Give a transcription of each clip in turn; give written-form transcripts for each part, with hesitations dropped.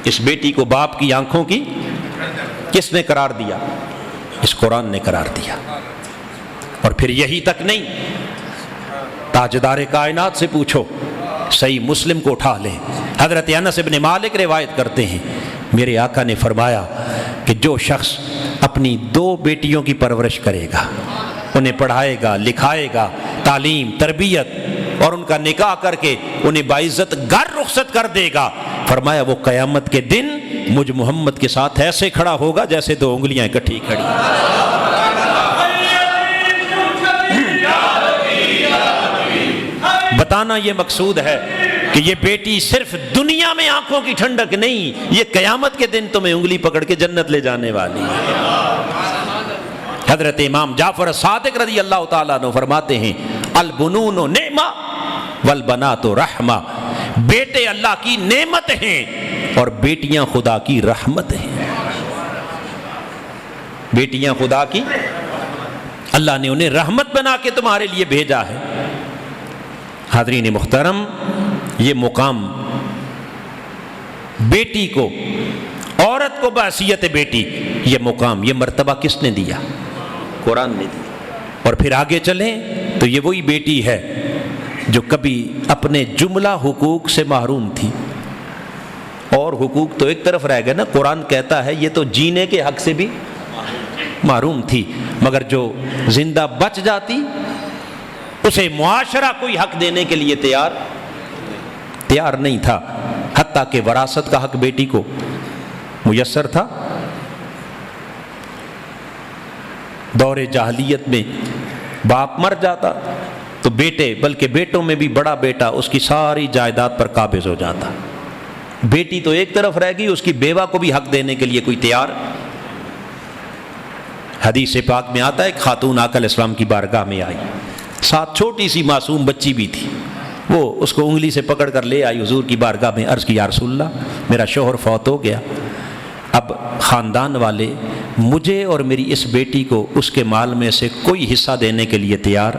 اس بیٹی کو باپ کی آنکھوں کی کس نے قرار دیا؟ اس قرآن نے قرار دیا۔ اور پھر یہی تک نہیں، تاجدار کائنات سے پوچھو، صحیح مسلم کو اٹھا لیں، حضرت انس بن مالک روایت کرتے ہیں میرے آقا نے فرمایا کہ جو شخص اپنی 2 بیٹیوں کی پرورش کرے گا، انہیں پڑھائے گا، لکھائے گا، تعلیم تربیت اور ان کا نکاح کر کے انہیں باعزت گھر رخصت کر دے گا، فرمایا وہ قیامت کے دن مجھ محمد کے ساتھ ایسے کھڑا ہوگا جیسے 2 انگلیاں اکٹھی کھڑی۔ بتانا یہ مقصود ہے کہ یہ بیٹی صرف دنیا میں آنکھوں کی ٹھنڈک نہیں، یہ قیامت کے دن تمہیں انگلی پکڑ کے جنت لے جانے والی ہے۔ حضرت امام جعفر صادق رضی اللہ تعالیٰ عنہ فرماتے ہیں البنون نعمہ والبنات رحمہ، بیٹے اللہ کی نعمت ہیں اور بیٹیاں خدا کی رحمت ہیں۔ بیٹیاں خدا کی، اللہ نے انہیں رحمت بنا کے تمہارے لیے بھیجا ہے۔ حاضرین محترم، یہ مقام بیٹی کو، عورت کو بحیثیت بیٹی، یہ مقام، یہ مرتبہ کس نے دیا؟ قرآن نے دیا۔ اور پھر آگے چلیں تو یہ وہی بیٹی ہے جو کبھی اپنے جملہ حقوق سے محروم تھی، اور حقوق تو ایک طرف رہ گئے نا، قرآن کہتا ہے یہ تو جینے کے حق سے بھی محروم تھی، مگر جو زندہ بچ جاتی اسے معاشرہ کوئی حق دینے کے لیے تیار نہیں تھا، حتیٰ کہ وراثت کا حق بیٹی کو میسر تھا۔ دور جاہلیت میں باپ مر جاتا تو بیٹے، بلکہ بیٹوں میں بھی بڑا بیٹا اس کی ساری جائیداد پر قابض ہو جاتا، بیٹی تو ایک طرف رہ گئی، اس کی بیوہ کو بھی حق دینے کے لیے کوئی تیار۔ حدیث پاک میں آتا ہے ایک خاتون آقا علیہ السلام کی بارگاہ میں آئی، ساتھ چھوٹی سی معصوم بچی بھی تھی، وہ اس کو انگلی سے پکڑ کر لے آئی حضور کی بارگاہ میں، عرض کی یا رسول اللہ میرا شوہر فوت ہو گیا، اب خاندان والے مجھے اور میری اس بیٹی کو اس کے مال میں سے کوئی حصہ دینے کے لیے تیار۔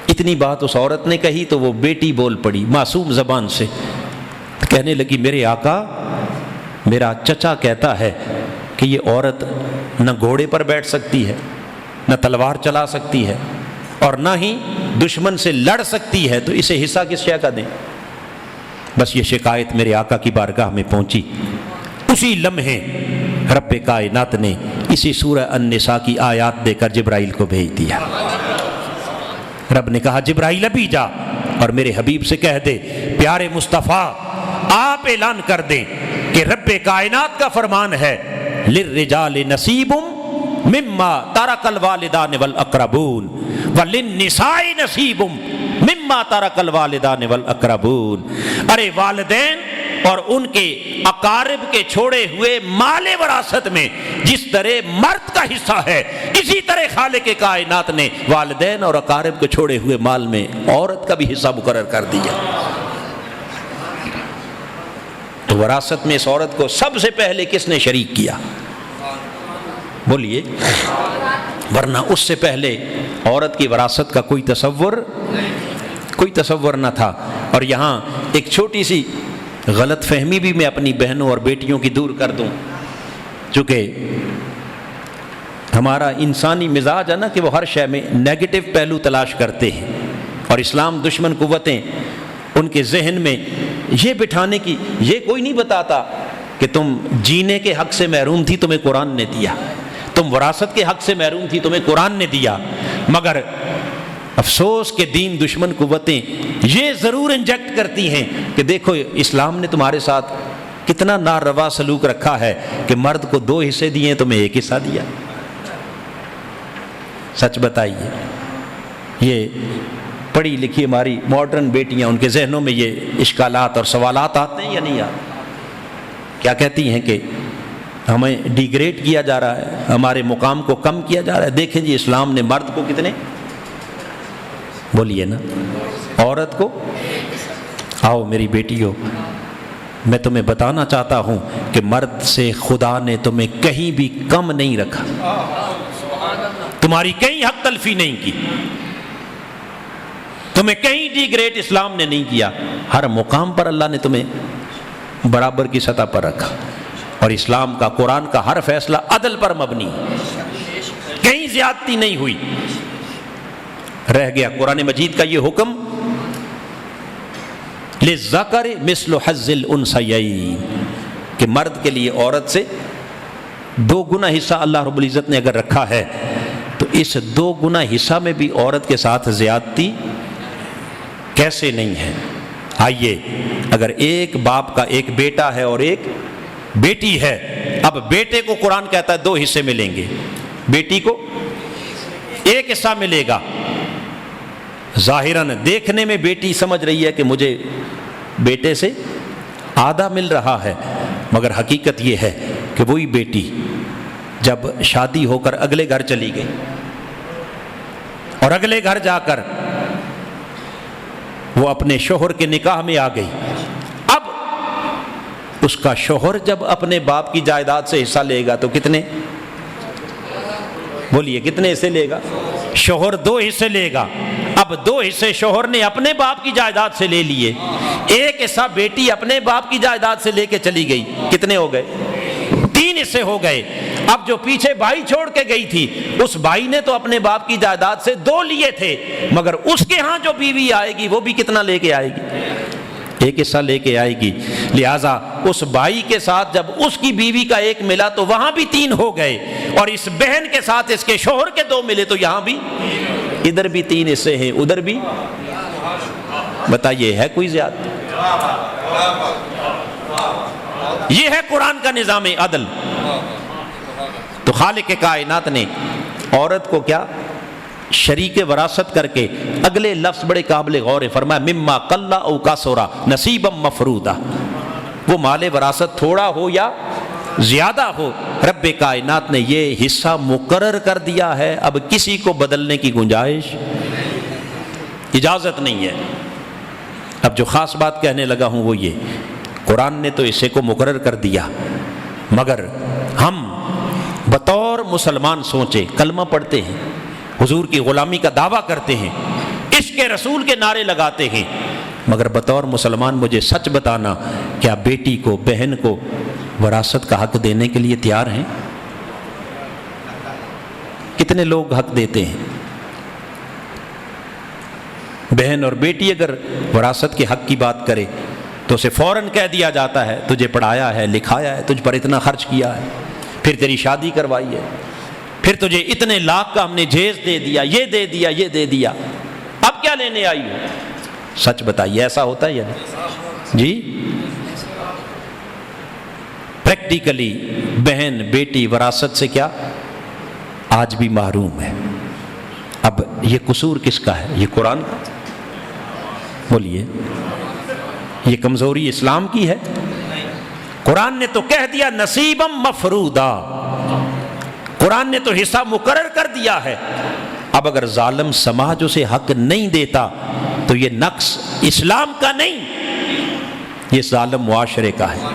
اتنی بات اس عورت نے کہی تو وہ بیٹی بول پڑی معصوم زبان سے، کہنے لگی میرے آقا، میرا چچا کہتا ہے کہ یہ عورت نہ گھوڑے پر بیٹھ سکتی ہے، نہ تلوار چلا سکتی ہے، اور نہ ہی دشمن سے لڑ سکتی ہے، تو اسے حصہ کس شے کا دیں؟ بس یہ شکایت میرے آقا کی بارگاہ میں پہنچی، اسی لمحے رب کائنات نے اسی سورہ النساء کی آیات دے کر جبرائیل کو بھیج دیا۔ رب نے کہا جبرائیل ابھی جا اور میرے حبیب سے کہہ دے، پیارے مصطفیٰ آپ اعلان کر دیں کہ رب کائنات کا فرمان ہے للرجال نصیب مما ترک الوالدان والاقربون وللنساء نصیب مما ترک الوالدان والاقربون، ارے والدین اور ان کے اقارب کے چھوڑے ہوئے مال وراثت میں جس طرح مرد کا حصہ ہے، اسی طرح خالق کائنات نے والدین اور اقارب کے چھوڑے ہوئے مال میں عورت کا بھی حصہ مقرر کر دیا۔ تو وراثت میں اس عورت کو سب سے پہلے کس نے شریک کیا؟ بولیے، ورنہ اس سے پہلے عورت کی وراثت کا کوئی تصور نہ تھا۔ اور یہاں ایک چھوٹی سی غلط فہمی بھی میں اپنی بہنوں اور بیٹیوں کی دور کر دوں، چونکہ ہمارا انسانی مزاج ہے نا کہ وہ ہر شے میں نیگیٹو پہلو تلاش کرتے ہیں، اور اسلام دشمن قوتیں ان کے ذہن میں یہ بٹھانے کی، یہ کوئی نہیں بتاتا کہ تم جینے کے حق سے محروم تھی، تمہیں قرآن نے دیا، تم وراثت کے حق سے محروم تھی، تمہیں قرآن نے دیا، مگر افسوس کہ دین دشمن قوتیں یہ ضرور انجیکٹ کرتی ہیں کہ دیکھو اسلام نے تمہارے ساتھ کتنا ناروا سلوک رکھا ہے کہ مرد کو 2 حصے دیے تمہیں 1 حصہ دیا۔ سچ بتائیے، یہ پڑھی لکھی ہماری ماڈرن بیٹیاں، ان کے ذہنوں میں یہ اشکالات اور سوالات آتے ہیں یا نہیں آتے؟ کیا کہتی ہیں کہ ہمیں ڈیگریڈ کیا جا رہا ہے، ہمارے مقام کو کم کیا جا رہا ہے۔ دیکھیں جی اسلام نے مرد کو کتنے، بولیے نا، عورت کو، آؤ میری بیٹیوں، میں تمہیں بتانا چاہتا ہوں کہ مرد سے خدا نے تمہیں کہیں بھی کم نہیں رکھا، تمہاری کہیں حق تلفی نہیں کی، تمہیں کہیں ڈی گریڈ اسلام نے نہیں کیا، ہر مقام پر اللہ نے تمہیں برابر کی سطح پر رکھا، اور اسلام کا، قرآن کا ہر فیصلہ عدل پر مبنی، کہیں زیادتی نہیں ہوئی۔ رہ گیا قرآن مجید کا یہ حکم للذکر مثل حظ الانثیین، کہ مرد کے لیے عورت سے 2 گنا حصہ اللہ رب العزت نے اگر رکھا ہے تو اس 2 گنا حصہ میں بھی عورت کے ساتھ زیادتی کیسے نہیں ہے؟ آئیے، اگر ایک باپ کا ایک بیٹا ہے اور ایک بیٹی ہے، اب بیٹے کو قرآن کہتا ہے 2 حصے ملیں گے، بیٹی کو 1 حصہ ملے گا۔ ظاہراً دیکھنے میں بیٹی سمجھ رہی ہے کہ مجھے بیٹے سے آدھا مل رہا ہے، مگر حقیقت یہ ہے کہ وہی بیٹی جب شادی ہو کر اگلے گھر چلی گئی اور اگلے گھر جا کر وہ اپنے شوہر کے نکاح میں آ گئی، اب اس کا شوہر جب اپنے باپ کی جائیداد سے حصہ لے گا تو کتنے، بولیے کتنے حصے لے گا؟ شوہر 2 حصے لے گا۔ اب 2 حصے شوہر نے اپنے باپ کی جائیداد سے لے لیے، 1 حصہ بیٹی اپنے باپ کی جائیداد سے لے کے چلی گئی، کتنے ہو گئے؟ 3 حصے ہو گئے۔ اب جو پیچھے بھائی چھوڑ کے گئی تھی، اس بھائی نے تو اپنے باپ کی جائیداد سے 2 لیے تھے، مگر اس کے ہاں جو بیوی آئے گی وہ بھی کتنا لے کے آئے گی؟ 1 حصہ لے کے آئے گی۔ لہٰذا اس بھائی کے ساتھ جب اس کی بیوی کا 1 ملا تو وہاں بھی 3 ہو گئے، اور اس بہن کے ساتھ اس کے شوہر کے 2 ملے تو یہاں بھی، ادھر بھی 3 حصے ہیں، ادھر بھی۔ بتائیے ہے کوئی زیادتی؟ یہ ہے قرآن کا نظام عدل۔ تو خالق کائنات نے عورت کو کیا شریک وراثت کر کے اگلے لفظ بڑے قابل غور ہے، فرمایا مما قل او کثر نصیبا مفروضا، وہ مال وراثت تھوڑا ہو یا زیادہ ہو، رب کائنات نے یہ حصہ مقرر کر دیا ہے، اب کسی کو بدلنے کی گنجائش، اجازت نہیں ہے۔ اب جو خاص بات کہنے لگا ہوں وہ یہ، قرآن نے تو اسے کو مقرر کر دیا، مگر ہم بطور مسلمان سوچے، کلمہ پڑھتے ہیں، حضور کی غلامی کا دعویٰ کرتے ہیں، عشق رسول کے نعرے لگاتے ہیں، مگر بطور مسلمان مجھے سچ بتانا، کیا بیٹی کو، بہن کو وراثت کا حق دینے کے لیے تیار ہیں؟ کتنے لوگ حق دیتے ہیں؟ بہن اور بیٹی اگر وراثت کے حق کی بات کرے تو اسے فوراً کہہ دیا جاتا ہے تجھے پڑھایا ہے، لکھایا ہے، تجھ پر اتنا خرچ کیا ہے، پھر تیری شادی کروائی ہے، پھر تجھے اتنے لاکھ کا ہم نے جہیز دے دیا، یہ دے دیا، یہ دے دیا، اب کیا لینے آئی ہو؟ سچ بتائیے ایسا ہوتا ہے یا نہیں؟ جی پریکٹیکلی بہن بیٹی وراثت سے کیا آج بھی محروم ہے۔ اب یہ قصور کس کا ہے؟ یہ قرآن کا؟ بولیے، یہ کمزوری اسلام کی ہے؟ قرآن نے تو کہہ دیا نصیبم مفروضا، قرآن نے تو حصہ مقرر کر دیا ہے۔ اب اگر ظالم سماج اسے حق نہیں دیتا تو یہ نقص اسلام کا نہیں، یہ ظالم معاشرے کا ہے،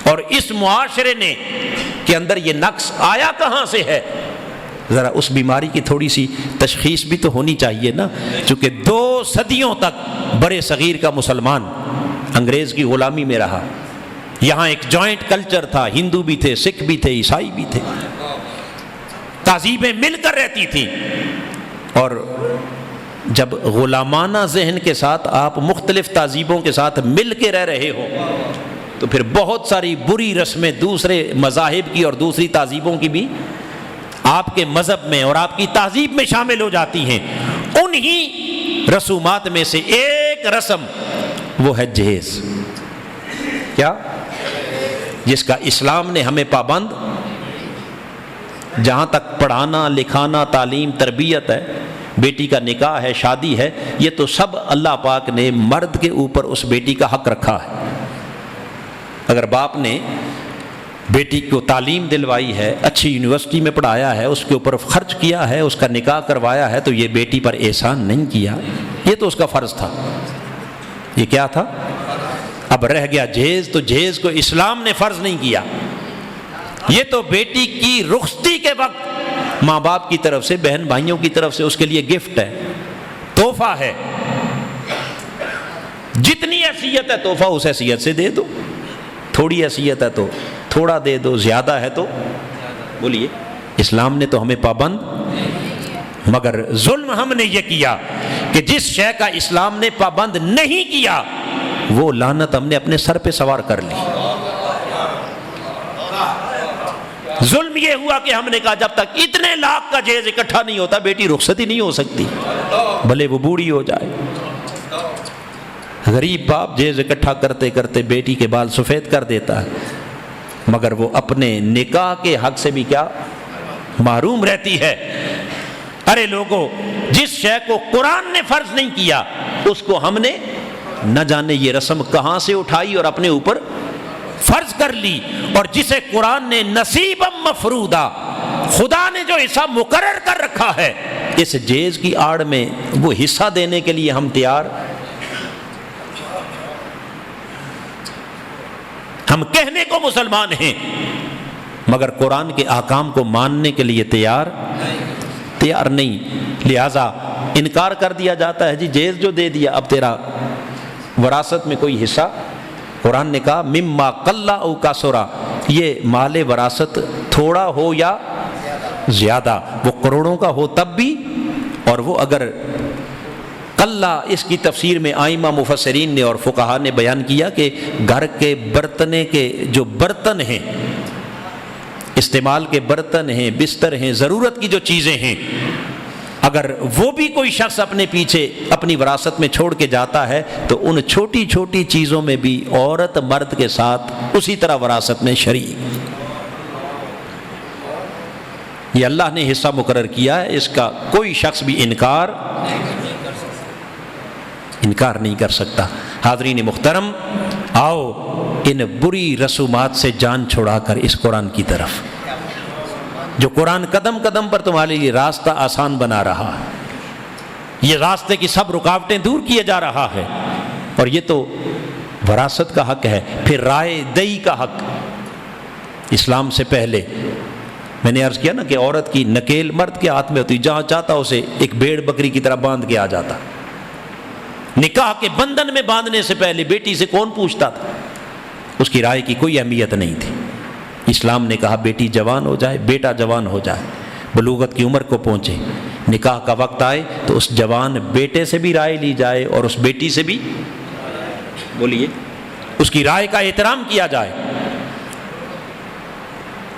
اور اس معاشرے نے کے اندر یہ نقص آیا کہاں سے ہے؟ ذرا اس بیماری کی تھوڑی سی تشخیص بھی تو ہونی چاہیے نا، چونکہ 2 صدیوں تک برے صغیر کا مسلمان انگریز کی غلامی میں رہا، یہاں ایک جوائنٹ کلچر تھا، ہندو بھی تھے، سکھ بھی تھے، عیسائی بھی تھے، تہذیبیں مل کر رہتی تھیں، اور جب غلامانہ ذہن کے ساتھ آپ مختلف تہذیبوں کے ساتھ مل کے رہ رہے ہو تو پھر بہت ساری بری رسمیں دوسرے مذاہب کی اور دوسری تہذیبوں کی بھی آپ کے مذہب میں اور آپ کی تہذیب میں شامل ہو جاتی ہیں۔ انہی رسومات میں سے ایک رسم وہ ہے جہیز، کیا؟ جس کا اسلام نے ہمیں پابند، جہاں تک پڑھانا لکھانا تعلیم تربیت ہے، بیٹی کا نکاح ہے، شادی ہے، یہ تو سب اللہ پاک نے مرد کے اوپر اس بیٹی کا حق رکھا ہے۔ اگر باپ نے بیٹی کو تعلیم دلوائی ہے، اچھی یونیورسٹی میں پڑھایا ہے، اس کے اوپر خرچ کیا ہے، اس کا نکاح کروایا ہے، تو یہ بیٹی پر احسان نہیں کیا، یہ تو اس کا فرض تھا۔ یہ کیا تھا؟ اب رہ گیا جہیز، تو جہیز کو اسلام نے فرض نہیں کیا، یہ تو بیٹی کی رخصتی کے وقت ماں باپ کی طرف سے، بہن بھائیوں کی طرف سے اس کے لیے گفٹ ہے، تحفہ ہے، جتنی حیثیت ہے تحفہ اس حیثیت سے دے دو۔ تھوڑی حیثیت ہے تو تھوڑا دے دو، زیادہ ہے تو بولیے۔ اسلام نے تو ہمیں پابند، مگر ظلم ہم نے یہ کیا کہ جس شے کا اسلام نے پابند نہیں کیا وہ لعنت ہم نے اپنے سر پہ سوار کر لی۔ ظلم یہ ہوا کہ ہم نے کہا جب تک اتنے لاکھ کا جہیز اکٹھا نہیں ہوتا بیٹی رخصت ہی نہیں ہو سکتی، بھلے وہ بوڑھی ہو جائے۔ غریب باپ جہیز اکٹھا کرتے کرتے بیٹی کے بال سفید کر دیتا ہے، مگر وہ اپنے نکاح کے حق سے بھی کیا محروم رہتی ہے۔ ارے لوگوں، جس شے کو قرآن نے فرض نہیں کیا اس کو ہم نے نہ جانے یہ رسم کہاں سے اٹھائی اور اپنے اوپر فرض کر لی، اور جسے قرآن نے نصیبا مفروضا، خدا نے جو حصہ مقرر کر رکھا ہے، اس جیز کی آڑ میں وہ حصہ دینے کے لیے ہم تیار، ہم کہنے کو مسلمان ہیں مگر قرآن کے احکام کو ماننے کے لیے تیار نہیں، لہذا انکار کر دیا جاتا ہے، جی جیز جو دے دیا اب تیرا وراثت میں کوئی حصہ۔ قرآن نے کہا مما قل او کثر، یہ مال وراثت تھوڑا ہو یا زیادہ، وہ کروڑوں کا ہو تب بھی، اور وہ اگر قلہ، اس کی تفسیر میں آئمہ مفسرین نے اور فقہا نے بیان کیا کہ گھر کے برتنے کے جو برتن ہیں، استعمال کے برتن ہیں، بستر ہیں، ضرورت کی جو چیزیں ہیں، اگر وہ بھی کوئی شخص اپنے پیچھے اپنی وراثت میں چھوڑ کے جاتا ہے تو ان چھوٹی چھوٹی چیزوں میں بھی عورت مرد کے ساتھ اسی طرح وراثت میں شریک۔ یہ اللہ نے حصہ مقرر کیا ہے، اس کا کوئی شخص بھی انکار نہیں کر سکتا۔ حاضرین محترم، آؤ ان بری رسومات سے جان چھڑا کر اس قرآن کی طرف، جو قرآن قدم قدم پر تمہارے لیے راستہ آسان بنا رہا ہے، یہ راستے کی سب رکاوٹیں دور کیے جا رہا ہے، اور یہ تو وراثت کا حق ہے۔ پھر رائے دہی کا حق، اسلام سے پہلے میں نے عرض کیا نا کہ عورت کی نکیل مرد کے ہاتھ میں ہوتی، جہاں چاہتا اسے ایک بھیڑ بکری کی طرح باندھ کے آ جاتا۔ نکاح کے بندھن میں باندھنے سے پہلے بیٹی سے کون پوچھتا تھا؟ اس کی رائے کی کوئی اہمیت نہیں تھی۔ اسلام نے کہا بیٹی جوان ہو جائے، بیٹا جوان ہو جائے، بلوغت کی عمر کو پہنچے، نکاح کا وقت آئے تو اس جوان بیٹے سے بھی رائے لی جائے اور اس بیٹی سے بھی، بولیے، اس کی رائے کا احترام کیا جائے۔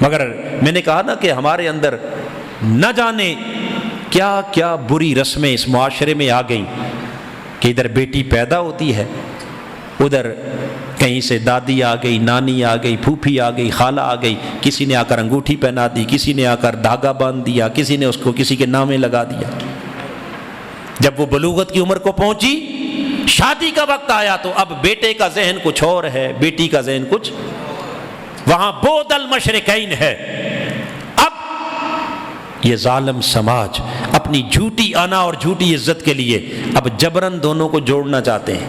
مگر میں نے کہا نا کہ ہمارے اندر نہ جانے کیا کیا بری رسمیں اس معاشرے میں آ گئیں کہ ادھر بیٹی پیدا ہوتی ہے، ادھر کہیں سے دادی آ گئی، نانی آ گئی، پھوپھی آ گئی، خالہ آ گئی، کسی نے آ کر انگوٹھی پہنا دی، کسی نے آ کر دھاگا باندھ دیا، کسی نے اس کو کسی کے نامے لگا دیا۔ جب وہ بلوغت کی عمر کو پہنچی، شادی کا وقت آیا تو اب بیٹے کا ذہن کچھ اور ہے، بیٹی کا ذہن کچھ، وہاں بعد المشرقین ہے۔ اب یہ ظالم سماج اپنی جھوٹی انا اور جھوٹی عزت کے لیے اب جبرن دونوں کو جوڑنا چاہتے ہیں۔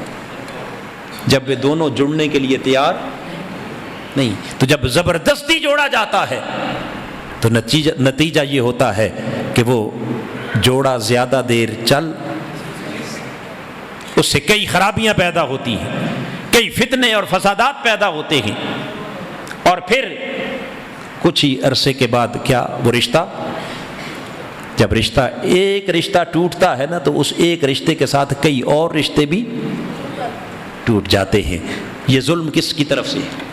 جب وہ دونوں جڑنے کے لیے تیار نہیں، تو جب زبردستی جوڑا جاتا ہے تو نتیجہ یہ ہوتا ہے کہ وہ جوڑا زیادہ دیر چل، اس سے کئی خرابیاں پیدا ہوتی ہیں، کئی فتنے اور فسادات پیدا ہوتے ہیں، اور پھر کچھ ہی عرصے کے بعد کیا وہ رشتہ، جب رشتہ ایک رشتہ ٹوٹتا ہے نا تو اس ایک رشتے کے ساتھ کئی اور رشتے بھی ٹوٹ جاتے ہیں۔ یہ ظلم کس کی طرف سے ہے؟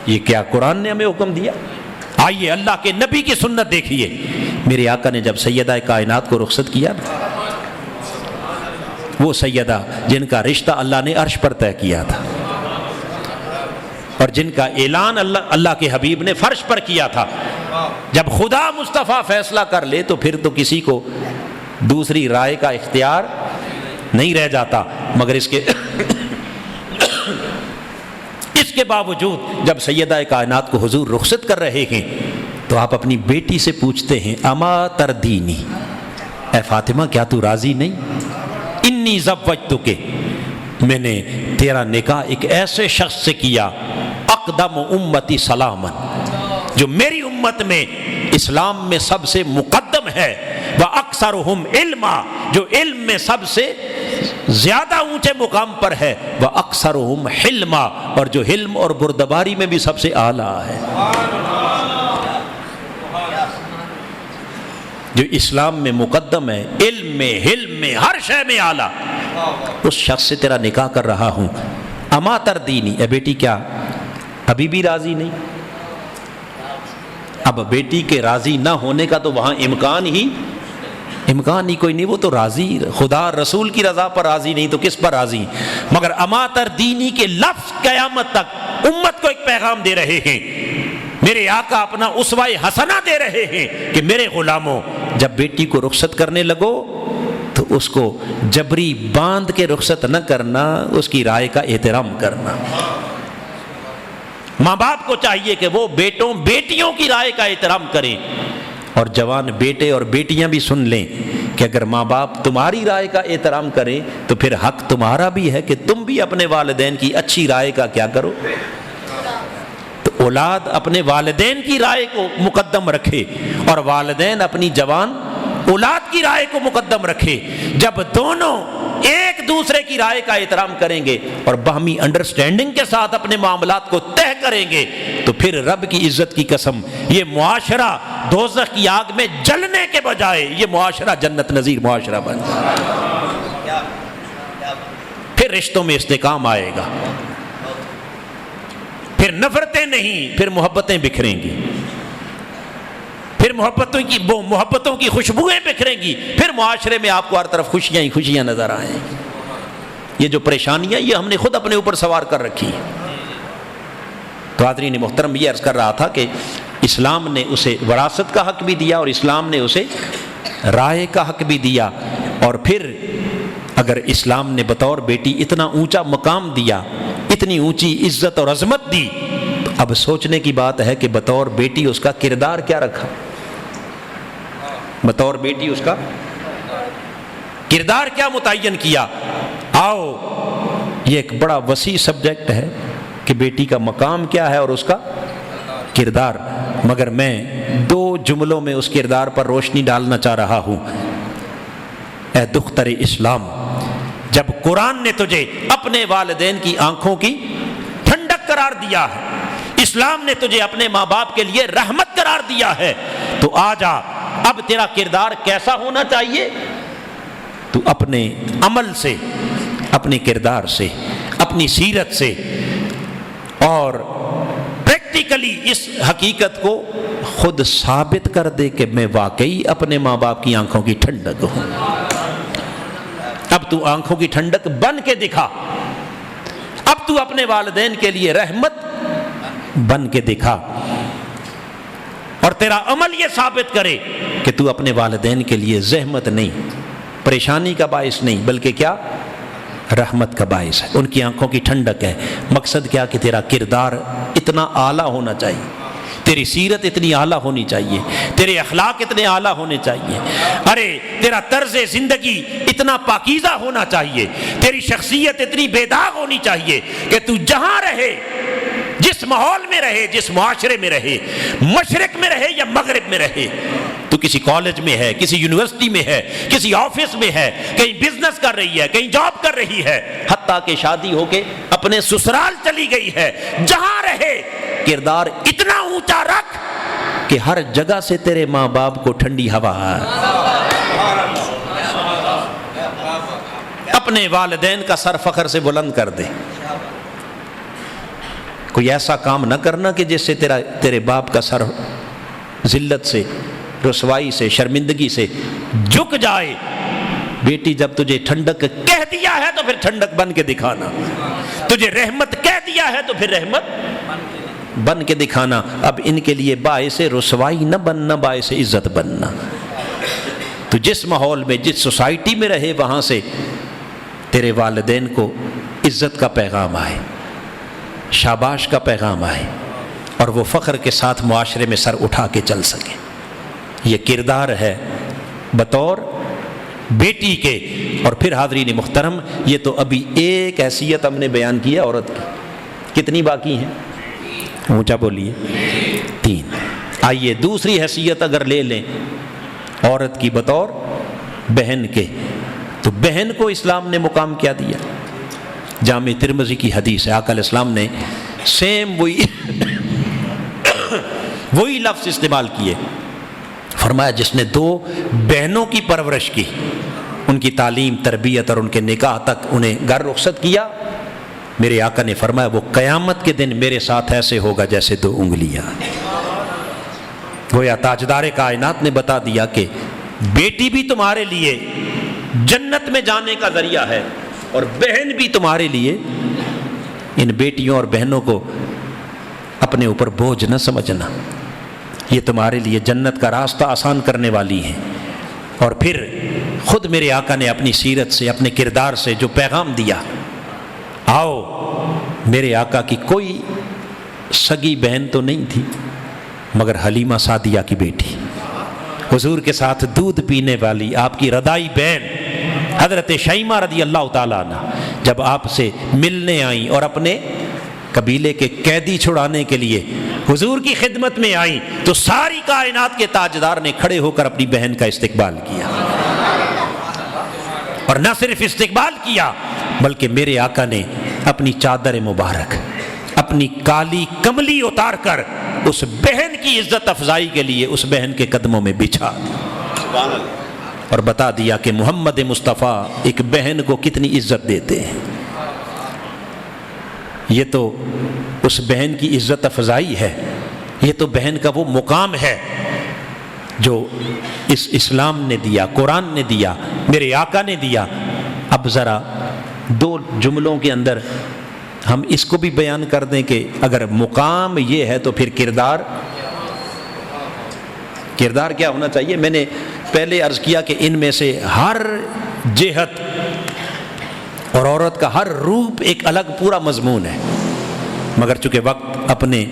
یہ کیا قرآن نے ہمیں حکم دیا؟ آئیے اللہ کے نبی کی سنت دیکھیے۔ میرے آقا نے جب سیدہ کائنات کو رخصت کیا نا، وہ سیدہ جن کا رشتہ اللہ نے عرش پر طے کیا تھا اور جن کا اعلان اللہ کے حبیب نے فرش پر کیا تھا، جب خدا مصطفیٰ فیصلہ کر لے تو پھر تو کسی کو دوسری رائے کا اختیار نہیں رہ جاتا۔ مگر اس کے باوجود جب سیدہ کائنات کو حضور رخصت کر رہے ہیں تو آپ اپنی بیٹی سے پوچھتے ہیں اما تردینی، اے فاطمہ کیا تو راضی نہیں؟ انی زوجتک، میں نے تیرا نکاح ایک ایسے شخص سے کیا، اقدم امتی سلامن، جو میری امت میں اسلام میں سب سے مقدم ہے، وَأَكْثَرُهُمْ عِلْمًا، جو علم میں سب سے زیادہ اونچے مقام پر ہے، وَأَكْثَرُهُمْ حِلْمًا، اور جو حلم اور بردباری میں بھی سب سے اعلیٰ ہے، جو اسلام میں مقدم ہے، علم میں، حلم میں، ہر شے میں اعلیٰ، اس شخص سے تیرا نکاح کر رہا ہوں۔ اما تردینی، اے بیٹی کیا ابھی بھی راضی نہیں؟ اب بیٹی کے راضی نہ ہونے کا تو وہاں امکان ہی کوئی نہیں، وہ تو راضی، خدا رسول کی رضا پر راضی نہیں تو کس پر راضی؟ مگر اما تردینی کے لفظ قیامت تک امت کو ایک پیغام دے رہے ہیں، میرے آقا اپنا اسوہ حسنہ دے رہے ہیں کہ میرے غلاموں، جب بیٹی کو رخصت کرنے لگو تو اس کو جبری باندھ کے رخصت نہ کرنا، اس کی رائے کا احترام کرنا۔ ماں باپ کو چاہیے کہ وہ بیٹوں بیٹیوں کی رائے کا احترام کریں، اور جوان بیٹے اور بیٹیاں بھی سن لیں کہ اگر ماں باپ تمہاری رائے کا احترام کریں تو پھر حق تمہارا بھی ہے کہ تم بھی اپنے والدین کی اچھی رائے کا کیا کرو۔ تو اولاد اپنے والدین کی رائے کو مقدم رکھے اور والدین اپنی جوان اولاد کی رائے کو مقدم رکھے۔ جب دونوں ایک دوسرے کی رائے کا احترام کریں گے اور باہمی انڈرسٹینڈنگ کے ساتھ اپنے معاملات کو طے کریں گے تو پھر رب کی عزت کی قسم یہ معاشرہ دوزخ کی آگ میں جلنے کے بجائے یہ معاشرہ جنت نظیر معاشرہ بن جائے، پھر رشتوں میں استحکام آئے گا، پھر نفرتیں نہیں، پھر محبتیں بکھریں گی، پھر محبتوں کی خوشبوئیں بکھریں گی، پھر معاشرے میں آپ کو ہر طرف خوشیاں ہی خوشیاں نظر آئیں گی۔ یہ جو پریشانیاں یہ ہم نے خود اپنے اوپر سوار کر رکھی ہیں۔ تو حاضرین محترم، یہ عرض کر رہا تھا کہ اسلام نے اسے وراثت کا حق بھی دیا اور اسلام نے اسے رائے کا حق بھی دیا، اور پھر اگر اسلام نے بطور بیٹی اتنا اونچا مقام دیا، اتنی اونچی عزت اور عظمت دی، تو اب سوچنے کی بات ہے کہ بطور بیٹی اس کا کردار کیا رکھا، بطور بیٹی اس کا کردار کیا متعین کیا۔ آؤ، یہ ایک بڑا وسیع سبجیکٹ ہے کہ بیٹی کا مقام کیا ہے اور اس کا کردار، مگر میں 2 جملوں میں اس کردار پر روشنی ڈالنا چاہ رہا ہوں۔ اے دختر اسلام، جب قرآن نے تجھے اپنے والدین کی آنکھوں کی ٹھنڈک قرار دیا ہے، اسلام نے تجھے اپنے ماں باپ کے لیے رحمت قرار دیا ہے، تو آ جا، اب تیرا کردار کیسا ہونا چاہیے؟ تو اپنے عمل سے، اپنے کردار سے، اپنی سیرت سے اور پریکٹیکلی اس حقیقت کو خود ثابت کر دے کہ میں واقعی اپنے ماں باپ کی آنکھوں کی ٹھنڈک ہوں۔ اب تو آنکھوں کی ٹھنڈک بن کے دکھا، اب تو اپنے والدین کے لیے رحمت بن کے دکھا، اور تیرا عمل یہ ثابت کرے کہ تو اپنے والدین کے لیے زحمت نہیں، پریشانی کا باعث نہیں، بلکہ کیا، رحمت کا باعث ہے، ان کی آنکھوں کی ٹھنڈک ہے۔ مقصد کیا کہ تیرا کردار اتنا اعلیٰ ہونا چاہیے، تیری سیرت اتنی اعلیٰ ہونی چاہیے، تیرے اخلاق اتنے اعلیٰ ہونے چاہیے، ارے تیرا طرز زندگی اتنا پاکیزہ ہونا چاہیے، تیری شخصیت اتنی بے داغ ہونی چاہیے کہ تو جہاں رہے، جس ماحول میں رہے، جس معاشرے میں رہے، مشرق میں رہے یا مغرب میں رہے، تو کسی کالج میں ہے، کسی یونیورسٹی میں ہے، کسی آفس میں ہے، کہیں بزنس کر رہی ہے، کہیں جاب کر رہی ہے، حتیٰ کہ شادی ہو کے اپنے سسرال چلی گئی ہے، جہاں رہے کردار اتنا اونچا رکھ کہ ہر جگہ سے تیرے ماں باپ کو ٹھنڈی ہوا اپنے والدین کا سر فخر سے بلند کر دے۔ کوئی ایسا کام نہ کرنا کہ جس سے تیرے باپ کا سر ذلت سے، رسوائی سے، شرمندگی سے جھک جائے۔ بیٹی جب تجھے ٹھنڈک کہہ دیا ہے تو پھر ٹھنڈک بن کے دکھانا، تجھے رحمت کہہ دیا ہے تو پھر رحمت بن کے دکھانا۔ اب ان کے لیے باعث رسوائی نہ بننا، باعث عزت بننا۔ تو جس ماحول میں، جس سوسائٹی میں رہے، وہاں سے تیرے والدین کو عزت کا پیغام آئے، شاباش کا پیغام آئے، اور وہ فخر کے ساتھ معاشرے میں سر اٹھا کے چل سکے۔ یہ کردار ہے بطور بیٹی کے۔ اور پھر حاضرین محترم، یہ تو ابھی ایک حیثیت ہم نے بیان کی ہے عورت کی، کتنی باقی ہیں؟ اونچا بولیے، 3۔ آئیے دوسری حیثیت اگر لے لیں عورت کی بطور بہن کے، تو بہن کو اسلام نے مقام کیا دیا؟ جامع ترمذی کی حدیث ہے، آقا علیہ السلام نے سیم وہی لفظ استعمال کیے، فرمایا جس نے 2 بہنوں کی پرورش کی، ان کی تعلیم، تربیت اور ان کے نکاح تک انہیں گھر رخصت کیا، میرے آقا نے فرمایا وہ قیامت کے دن میرے ساتھ ایسے ہوگا جیسے 2 انگلیاں۔ گویا تاجدار کائنات نے بتا دیا کہ بیٹی بھی تمہارے لیے جنت میں جانے کا ذریعہ ہے، اور بہن بھی تمہارے لیے۔ ان بیٹیوں اور بہنوں کو اپنے اوپر بوجھ نہ سمجھنا، یہ تمہارے لیے جنت کا راستہ آسان کرنے والی ہیں۔ اور پھر خود میرے آقا نے اپنی سیرت سے، اپنے کردار سے جو پیغام دیا، آؤ، میرے آقا کی کوئی سگی بہن تو نہیں تھی مگر حلیمہ سعدیہ کی بیٹی، حضور کے ساتھ دودھ پینے والی آپ کی رضائی بہن حضرت شیمہ رضی اللہ تعالیٰ عنہ جب آپ سے ملنے آئیں اور اپنے قبیلے کے قیدی چھڑانے کے لیے حضور کی خدمت میں آئیں، تو ساری کائنات کے تاجدار نے کھڑے ہو کر اپنی بہن کا استقبال کیا، اور نہ صرف استقبال کیا بلکہ میرے آقا نے اپنی چادر مبارک، اپنی کالی کملی اتار کر اس بہن کی عزت افزائی کے لیے اس بہن کے قدموں میں بچھا دیا، اور بتا دیا کہ محمد مصطفیٰ ایک بہن کو کتنی عزت دیتے ہیں۔ یہ تو اس بہن کی عزت افزائی ہے، یہ تو بہن کا وہ مقام ہے جو اس اسلام نے دیا، قرآن نے دیا، میرے آقا نے دیا۔ اب ذرا 2 جملوں کے اندر ہم اس کو بھی بیان کر دیں کہ اگر مقام یہ ہے تو پھر کردار کیا ہونا چاہیے۔ میں نے پہلے عرض کیا کہ ان میں سے ہر جہت اور عورت کا ہر روپ ایک الگ پورا مضمون ہے، مگر چونکہ وقت اپنے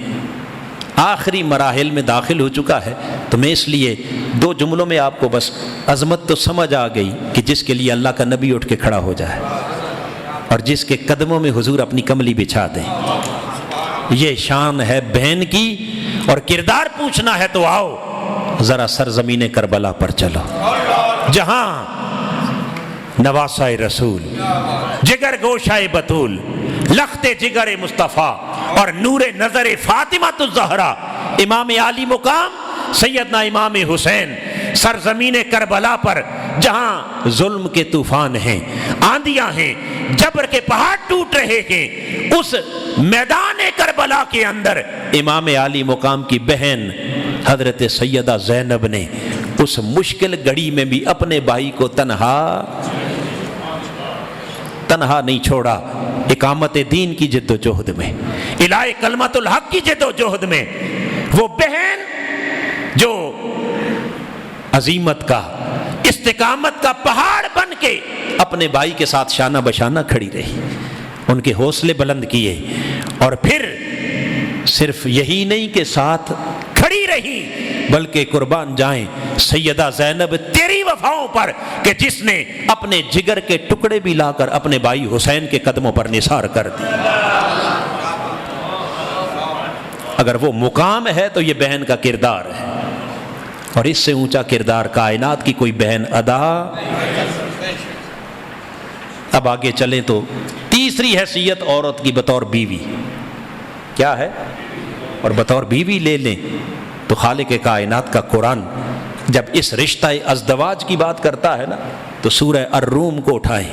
آخری مراحل میں داخل ہو چکا ہے تو میں اس لیے 2 جملوں میں آپ کو بس عظمت تو سمجھ آ گئی کہ جس کے لیے اللہ کا نبی اٹھ کے کھڑا ہو جائے اور جس کے قدموں میں حضور اپنی کملی بچھا دیں۔ یہ شان ہے بہن کی، اور کردار پوچھنا ہے تو آؤ ذرا سرزمین کربلا پر چلو، جہاں نواسۂ رسول، جگر گوشۂ بطول، لخت جگر مصطفیٰ اور نور نظر فاطمہ الزہرا، امام عالی مقام سیدنا امام حسین، سرزمین کربلا پر جہاں ظلم کے طوفان ہیں، آندیاں ہیں، جبر کے پہاڑ ٹوٹ رہے ہیں، اس میدان کربلا کے اندر امام عالی مقام کی بہن حضرت سیدہ زینب نے اس مشکل گھڑی میں بھی اپنے بھائی کو تنہا نہیں چھوڑا، اقامت دین کی جد و جہد میں، الہ کلمت الحق کی جد و جہد میں، وہ بہن جو عظیمت کا، استقامت کا پہاڑ بن کے اپنے بھائی کے ساتھ شانہ بشانہ کھڑی رہی، ان کے حوصلے بلند کیے، اور پھر صرف یہی نہیں کہ ساتھ کھڑی رہی بلکہ قربان جائیں سیدہ زینب تیری وفاؤں پر کہ جس نے اپنے جگر کے ٹکڑے بھی لا کر اپنے بھائی حسین کے قدموں پر نثار کر دیا۔ اگر وہ مقام ہے تو یہ بہن کا کردار ہے، اور اس سے اونچا کردار کائنات کی کوئی بہن ادا۔ اب آگے چلیں تو تیسری حیثیت عورت کی بطور بیوی کیا ہے، اور بطور بیوی لے لیں تو خالق کائنات کا قرآن جب اس رشتہ ازدواج کی بات کرتا ہے نا تو سورہ الروم کو اٹھائیں،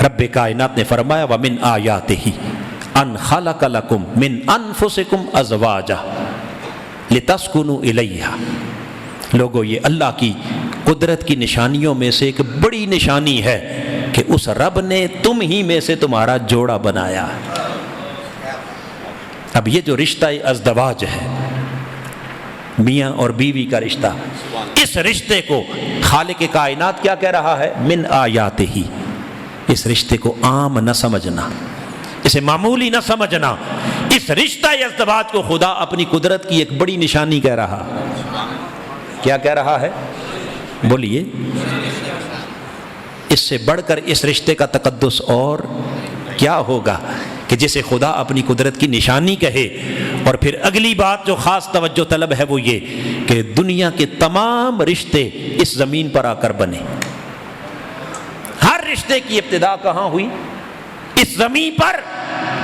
رب کائنات نے فرمایا وَمِنْ آیَاتِهِ أَنْ خَلَقَ لَكُمْ مِنْ أَنفُسِكُمْ أَزْوَاجًا لِتَسْكُنُوا إِلَيْهَا۔ لوگوں، یہ اللہ کی قدرت کی نشانیوں میں سے ایک بڑی نشانی ہے کہ اس رب نے تم ہی میں سے تمہارا جوڑا بنایا۔ اب یہ جو رشتہ ازدواج ہے، میاں اور بیوی کا رشتہ، اس رشتے کو خالق کائنات کیا کہہ رہا ہے؟ من آیاتہ۔ اس رشتے کو عام نہ سمجھنا، اسے معمولی نہ سمجھنا، اس رشتہ ازدواج کو خدا اپنی قدرت کی ایک بڑی نشانی کہہ رہا۔ کیا کہہ رہا ہے؟ بولیے۔ اس سے بڑھ کر اس رشتے کا تقدس اور کیا ہوگا کہ جسے خدا اپنی قدرت کی نشانی کہے۔ اور پھر اگلی بات جو خاص توجہ طلب ہے وہ یہ کہ دنیا کے تمام رشتے اس زمین پر آ کر بنے، رشتے کی ابتدا کہاں ہوئی؟ اس زمین پر،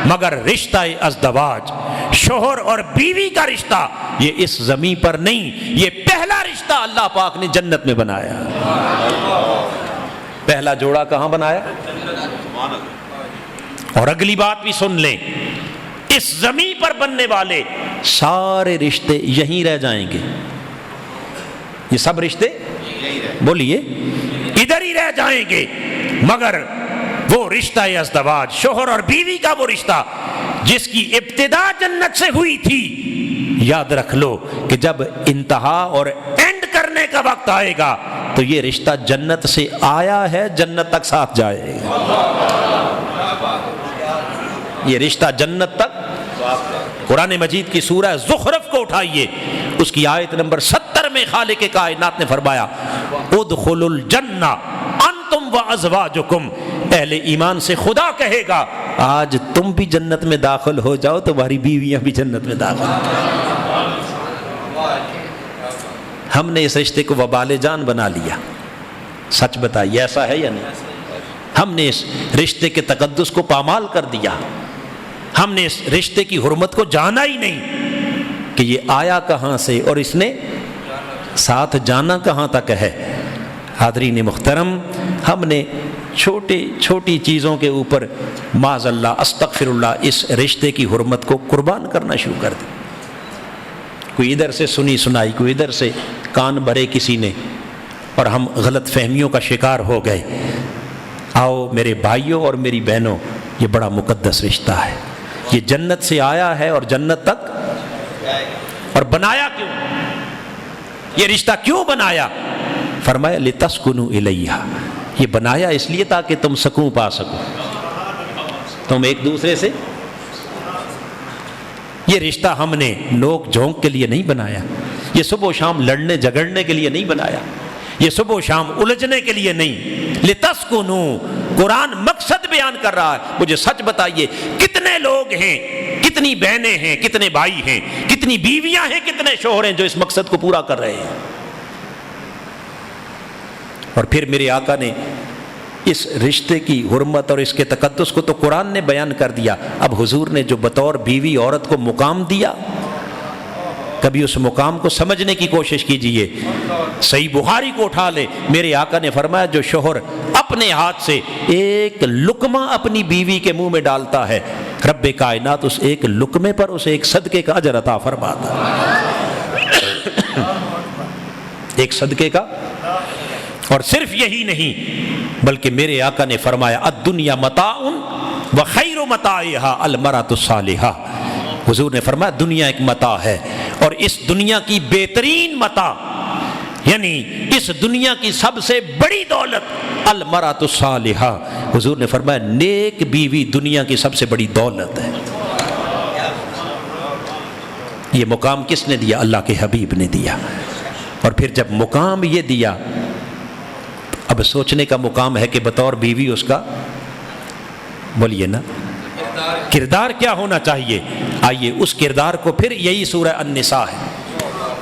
مگر رشتہ ازدواج، شوہر اور بیوی کا رشتہ، یہ اس زمین پر نہیں، یہ پہلا رشتہ اللہ پاک نے جنت میں بنایا۔ پہلا جوڑا کہاں بنایا؟ اور اگلی بات بھی سن لیں، اس زمین پر بننے والے سارے رشتے یہیں رہ جائیں گے۔ یہ سب رشتے بولیے ادھر ہی رہ جائیں گے، مگر وہ رشتہ ازدواج، شوہر اور بیوی کا وہ رشتہ جس کی ابتدا جنت سے ہوئی تھی، یاد رکھ لو کہ جب انتہا اور اینڈ کرنے کا وقت آئے گا تو یہ رشتہ جنت سے آیا ہے، جنت تک ساتھ جائے گا۔ یہ رشتہ جنت تک۔ قرآن مجید کی سورہ زخرف کو اٹھائیے، اس کی آیت نمبر 70 میں خالق کائنات نے فرمایا ادخلوا الجنہ انتم وازواجکم، اہل ایمان سے خدا کہے گا آج تم بھی جنت میں داخل ہو جاؤ، تمہاری بیویاں بھی جنت میں داخل ہو جاؤ۔ ہم نے اس رشتے کو وبال جان بنا لیا، سچ بتائیے ایسا ہے یا نہیں؟ ہم نے اس رشتے کے تقدس کو پامال کر دیا، ہم نے اس رشتے کی حرمت کو جانا ہی نہیں کہ یہ آیا کہاں سے اور اس نے ساتھ جانا کہاں تک ہے۔ حاضرین محترم، ہم نے چھوٹی چھوٹی چیزوں کے اوپر معاذ اللہ استغفر اللہ اس رشتے کی حرمت کو قربان کرنا شروع کر دی۔ کوئی ادھر سے سنی سنائی، کوئی ادھر سے کان بھرے کسی نے، اور ہم غلط فہمیوں کا شکار ہو گئے۔ آؤ میرے بھائیوں اور میری بہنوں، یہ بڑا مقدس رشتہ ہے، یہ جنت سے آیا ہے اور جنت تک۔ اور بنایا کیوں؟ یہ رشتہ کیوں بنایا؟ فرمایا لتسکنوا الیہا، یہ بنایا اس لیے تاکہ تم سکون پا سکو، تم ایک دوسرے سے۔ یہ رشتہ ہم نے نوک جھونک کے لیے نہیں بنایا، یہ صبح و شام لڑنے جھگڑنے کے لیے نہیں بنایا، یہ صبح و شام الجھنے کے لیے نہیں۔ لتسکنوا، قرآن مقصد بیان کر رہا ہے۔ مجھے سچ بتائیے کتنے لوگ ہیں، کتنی بہنیں ہیں، کتنے بھائی ہیں، کتنی بیویاں ہیں، کتنے شوہر ہیں جو اس مقصد کو پورا کر رہے ہیں؟ اور پھر میرے آقا نے اس رشتے کی حرمت اور اس کے تقدس کو تو قرآن نے بیان کر دیا، اب حضور نے جو بطور بیوی عورت کو مقام دیا، کبھی اس مقام کو سمجھنے کی کوشش کیجئے۔ صحیح بخاری کو اٹھا لے، میرے آقا نے فرمایا جو شوہر اپنے ہاتھ سے ایک لقمہ اپنی بیوی کے منہ میں ڈالتا ہے، رب کائنات اس ایک لقمے پر اسے ایک صدقے کا اجر عطا فرماتا ہے۔ ایک صدقے کا۔ اور صرف یہی نہیں بلکہ میرے آقا نے فرمایا الدنیا متاع وخیر متاعها المرأة الصالحہ، حضور نے فرمایا دنیا ایک متاع ہے، اور اس دنیا کی بہترین متاع، یعنی اس دنیا کی سب سے بڑی دولت المرأة الصالحہ، حضور نے فرمایا نیک بیوی دنیا کی سب سے بڑی دولت ہے۔ یہ مقام کس نے دیا؟ اللہ کے حبیب نے دیا۔ اور پھر جب مقام یہ دیا، اب سوچنے کا مقام ہے کہ بطور بیوی اس کا بولیے نا کردار کیا ہونا چاہیے۔ آئیے اس کردار کو پھر یہی سورہ النساء ہے،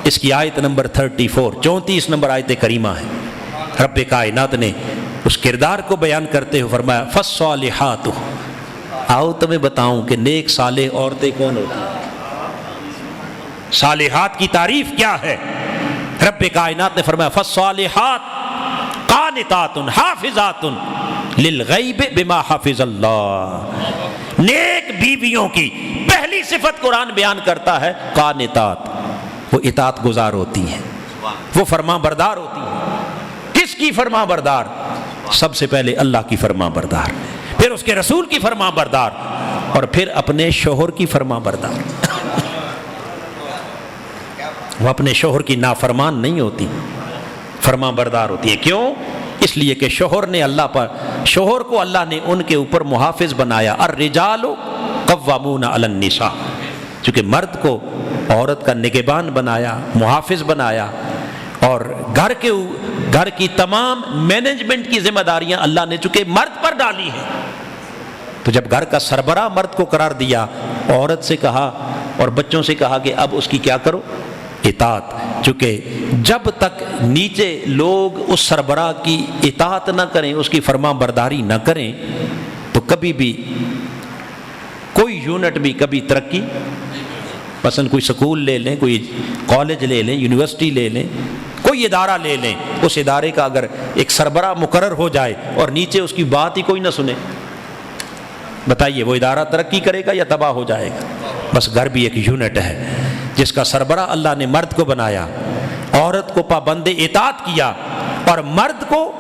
اس کی آیت نمبر 34 نمبر آیت کریمہ ہے۔ رب کائنات نے اس کردار کو بیان کرتے ہوئے فرمایا فالصالحات، آؤ تمہیں بتاؤں کہ نیک صالح عورتیں کون ہوتی ہیں، صالحات کی تعریف کیا ہے۔ رب کائنات نے فرمایا فالصالحات قانتات حافظات للغیب بما حفظ اللہ، نیک بیویوں کی پہلی صفت قرآن بیان کرتا ہے قانتات، وہ اطاعت گزار ہوتی ہیں، وہ فرما بردار ہوتی ہیں۔ کس کی فرما بردار؟ سب سے پہلے اللہ کی فرما بردار، پھر اس کے رسول کی فرما بردار، اور پھر اپنے شوہر کی فرما بردار۔ وہ اپنے شوہر کی نافرمان نہیں ہوتی، فرما بردار ہوتی ہے۔ کیوں؟ اس لیے کہ شوہر کو اللہ نے ان کے اوپر محافظ بنایا۔ الرجال قوامون علی النساء، چونکہ مرد کو عورت کا نگہبان بنایا، محافظ بنایا، اور گھر کی تمام مینجمنٹ کی ذمہ داریاں اللہ نے چونکہ مرد پر ڈالی ہیں، تو جب گھر کا سربراہ مرد کو قرار دیا، عورت سے کہا اور بچوں سے کہا کہ اب اس کی کیا کرو، اطاعت، چونکہ جب تک نیچے لوگ اس سربراہ کی اطاعت نہ کریں، اس کی فرما برداری نہ کریں، تو کبھی بھی کوئی یونٹ بھی کبھی ترقی، مثلا کوئی سکول لے لیں، کوئی کالج لے لیں، یونیورسٹی لے لیں، کوئی ادارہ لے لیں، اس ادارے کا اگر ایک سربراہ مقرر ہو جائے اور نیچے اس کی بات ہی کوئی نہ سنے، بتائیے وہ ادارہ ترقی کرے گا یا تباہ ہو جائے گا؟ بس گھر بھی ایک یونٹ ہے جس کا سربراہ اللہ نے مرد کو بنایا، عورت کو پابند اطاعت کیا، اور مرد کو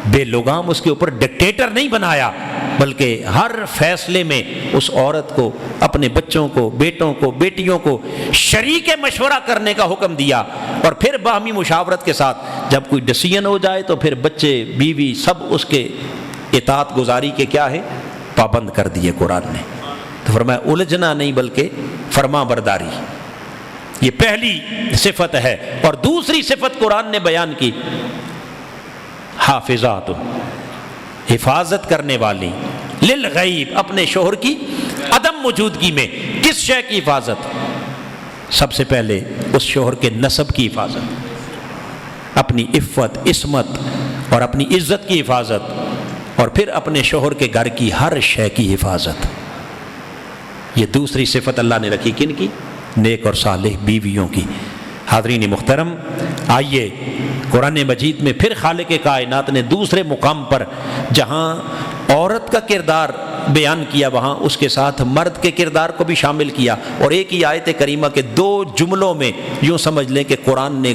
بے لگام اس کے اوپر ڈکٹیٹر نہیں بنایا، بلکہ ہر فیصلے میں اس عورت کو، اپنے بچوں کو، بیٹوں کو، بیٹیوں کو شریک مشورہ کرنے کا حکم دیا، اور پھر باہمی مشاورت کے ساتھ جب کوئی ڈیسیژن ہو جائے تو پھر بچے، بیوی، سب اس کے اطاعت گزاری کے کیا ہے، پابند کر دیے قرآن نے۔ تو فرمایا الجھنا نہیں بلکہ فرما برداری، یہ پہلی صفت ہے۔ اور دوسری صفت قرآن نے بیان کی، حافظات، حفاظت کرنے والی، للغیب، اپنے شوہر کی عدم موجودگی میں۔ کس شے کی حفاظت؟ سب سے پہلے اس شوہر کے نسب کی حفاظت، اپنی عفت، عصمت اور اپنی عزت کی حفاظت، اور پھر اپنے شوہر کے گھر کی ہر شے کی حفاظت۔ یہ دوسری صفت اللہ نے رکھی، کن کی؟ نیک اور صالح بیویوں کی۔ حاضرین محترم، آئیے قرآن مجید میں پھر خالق کائنات نے دوسرے مقام پر جہاں عورت کا کردار بیان کیا، وہاں اس کے ساتھ مرد کے کردار کو بھی شامل کیا، اور ایک ہی آیت کریمہ کے دو جملوں میں یوں سمجھ لیں کہ قرآن نے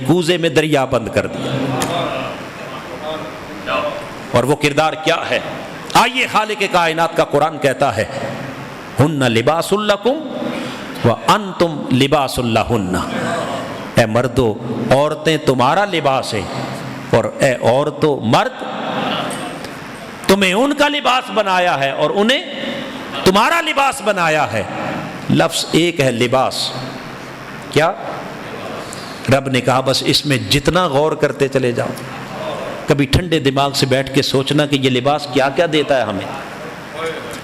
کوزے میں دریا بند کر دیا۔ اور وہ کردار کیا ہے؟ آئیے خالق کائنات کا قرآن کہتا ہے، ہن لباس لکم وانتم لباس لہن۔ اے مردو، عورتیں تمہارا لباس ہیں، اور اے عورتوں، مرد تمہیں ان کا لباس بنایا ہے اور انہیں تمہارا لباس بنایا ہے۔ لفظ ایک ہے، لباس۔ کیا؟ رب نے کہا بس اس میں جتنا غور کرتے چلے جاؤ، کبھی ٹھنڈے دماغ سے بیٹھ کے سوچنا کہ یہ لباس کیا کیا دیتا ہے ہمیں۔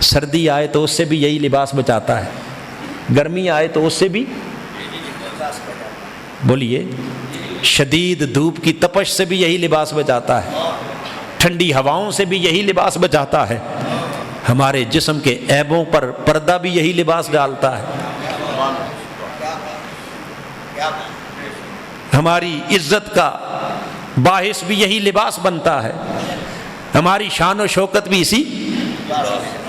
سردی آئے تو اس سے بھی یہی لباس بچاتا ہے، گرمی آئے تو اس سے بھی، بولیے، شدید دھوپ کی تپش سے بھی یہی لباس بچاتا ہے، ٹھنڈی ہواؤں سے بھی یہی لباس بچاتا ہے، ہمارے جسم کے عیبوں پر پردہ بھی یہی لباس ڈالتا ہے، ہماری عزت کا باعث بھی یہی لباس بنتا ہے، ہماری شان و شوکت بھی اسی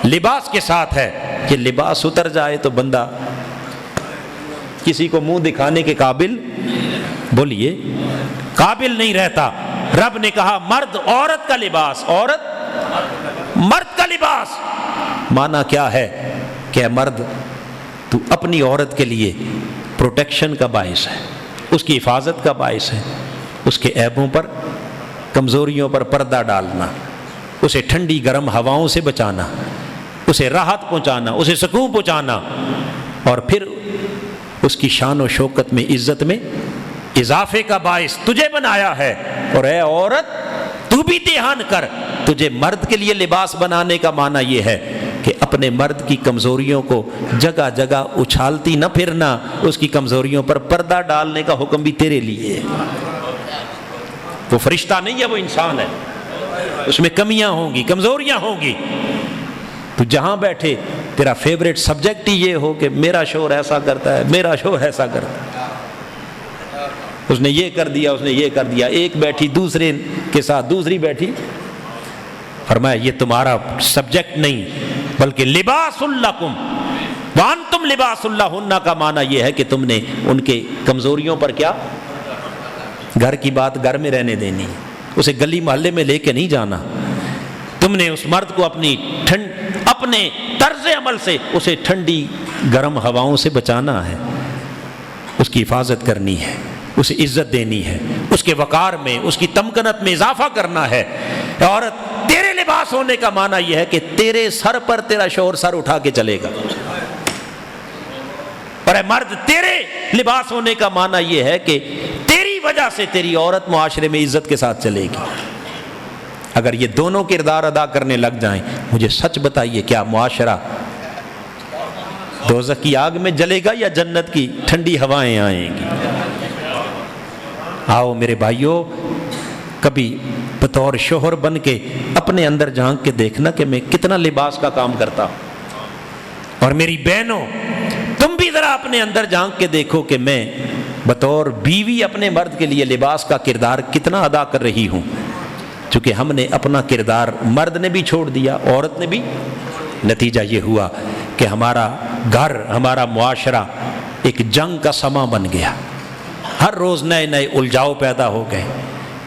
لباس کے ساتھ ہے۔ کہ لباس اتر جائے تو بندہ کسی کو منہ دکھانے کے قابل، بولیے، قابل نہیں رہتا۔ رب نے کہا مرد عورت کا لباس، عورت مرد کا لباس۔ معنی کیا ہے کہ مرد تو اپنی عورت کے لیے پروٹیکشن کا باعث ہے، اس کی حفاظت کا باعث ہے، اس کے عیبوں پر، کمزوریوں پر پردہ ڈالنا، اسے ٹھنڈی گرم ہواؤں سے بچانا، اسے راحت پہنچانا، اسے سکون پہنچانا، اور پھر اس کی شان و شوکت میں، عزت میں اضافے کا باعث تجھے بنایا ہے۔ اور اے عورت تو بھی دھیان کر، تجھے مرد کے لیے لباس بنانے کا معنی یہ ہے کہ اپنے مرد کی کمزوریوں کو جگہ جگہ اچھالتی نہ پھرنا، اس کی کمزوریوں پر پردہ ڈالنے کا حکم بھی تیرے لیے ہے۔ وہ فرشتہ نہیں ہے، وہ انسان ہے، اس میں کمیاں ہوں گی، کمزوریاں ہوں گی۔ تو جہاں بیٹھے تیرا فیوریٹ سبجیکٹ ہی یہ ہو کہ میرا شوہر ایسا کرتا ہے، میرا شوہر ایسا کرتا ہے، اس نے یہ کر دیا، اس نے یہ کر دیا، ایک بیٹھی دوسرے کے ساتھ، دوسری بیٹھی، فرمایا یہ تمہارا سبجیکٹ نہیں بلکہ لباس لکم وانتم لباس لہن کا معنی یہ ہے کہ تم نے ان کے کمزوریوں پر کیا، گھر کی بات گھر میں رہنے دینی، اسے گلی محلے میں لے کے نہیں جانا، تم نے اس مرد کو اپنے طرز عمل سے اسے ٹھنڈی گرم ہواؤں سے بچانا ہے، اس کی حفاظت کرنی ہے، اسے عزت دینی ہے، اس کے وقار میں، اس کی تمکنت میں اضافہ کرنا ہے۔ عورت تیرے لباس ہونے کا معنی یہ ہے کہ تیرے سر پر تیرا شوہر سر اٹھا کے چلے گا، اور اے مرد تیرے لباس ہونے کا معنی یہ ہے کہ تیری وجہ سے تیری عورت معاشرے میں عزت کے ساتھ چلے گی۔ اگر یہ دونوں کردار ادا کرنے لگ جائیں، مجھے سچ بتائیے کیا معاشرہ دوزخ کی آگ میں جلے گا یا جنت کی ٹھنڈی ہوائیں آئیں گی؟ آؤ میرے بھائیوں، کبھی بطور شوہر بن کے اپنے اندر جھانک کے دیکھنا کہ میں کتنا لباس کا کام کرتا ہوں، اور میری بہنوں تم بھی ذرا اپنے اندر جھانک کے دیکھو کہ میں بطور بیوی اپنے مرد کے لیے لباس کا کردار کتنا ادا کر رہی ہوں۔ چونکہ ہم نے اپنا کردار مرد نے بھی چھوڑ دیا، عورت نے بھی، نتیجہ یہ ہوا کہ ہمارا گھر، ہمارا معاشرہ ایک جنگ کا سما بن گیا۔ ہر روز نئے نئے الجھاؤ پیدا ہو گئے،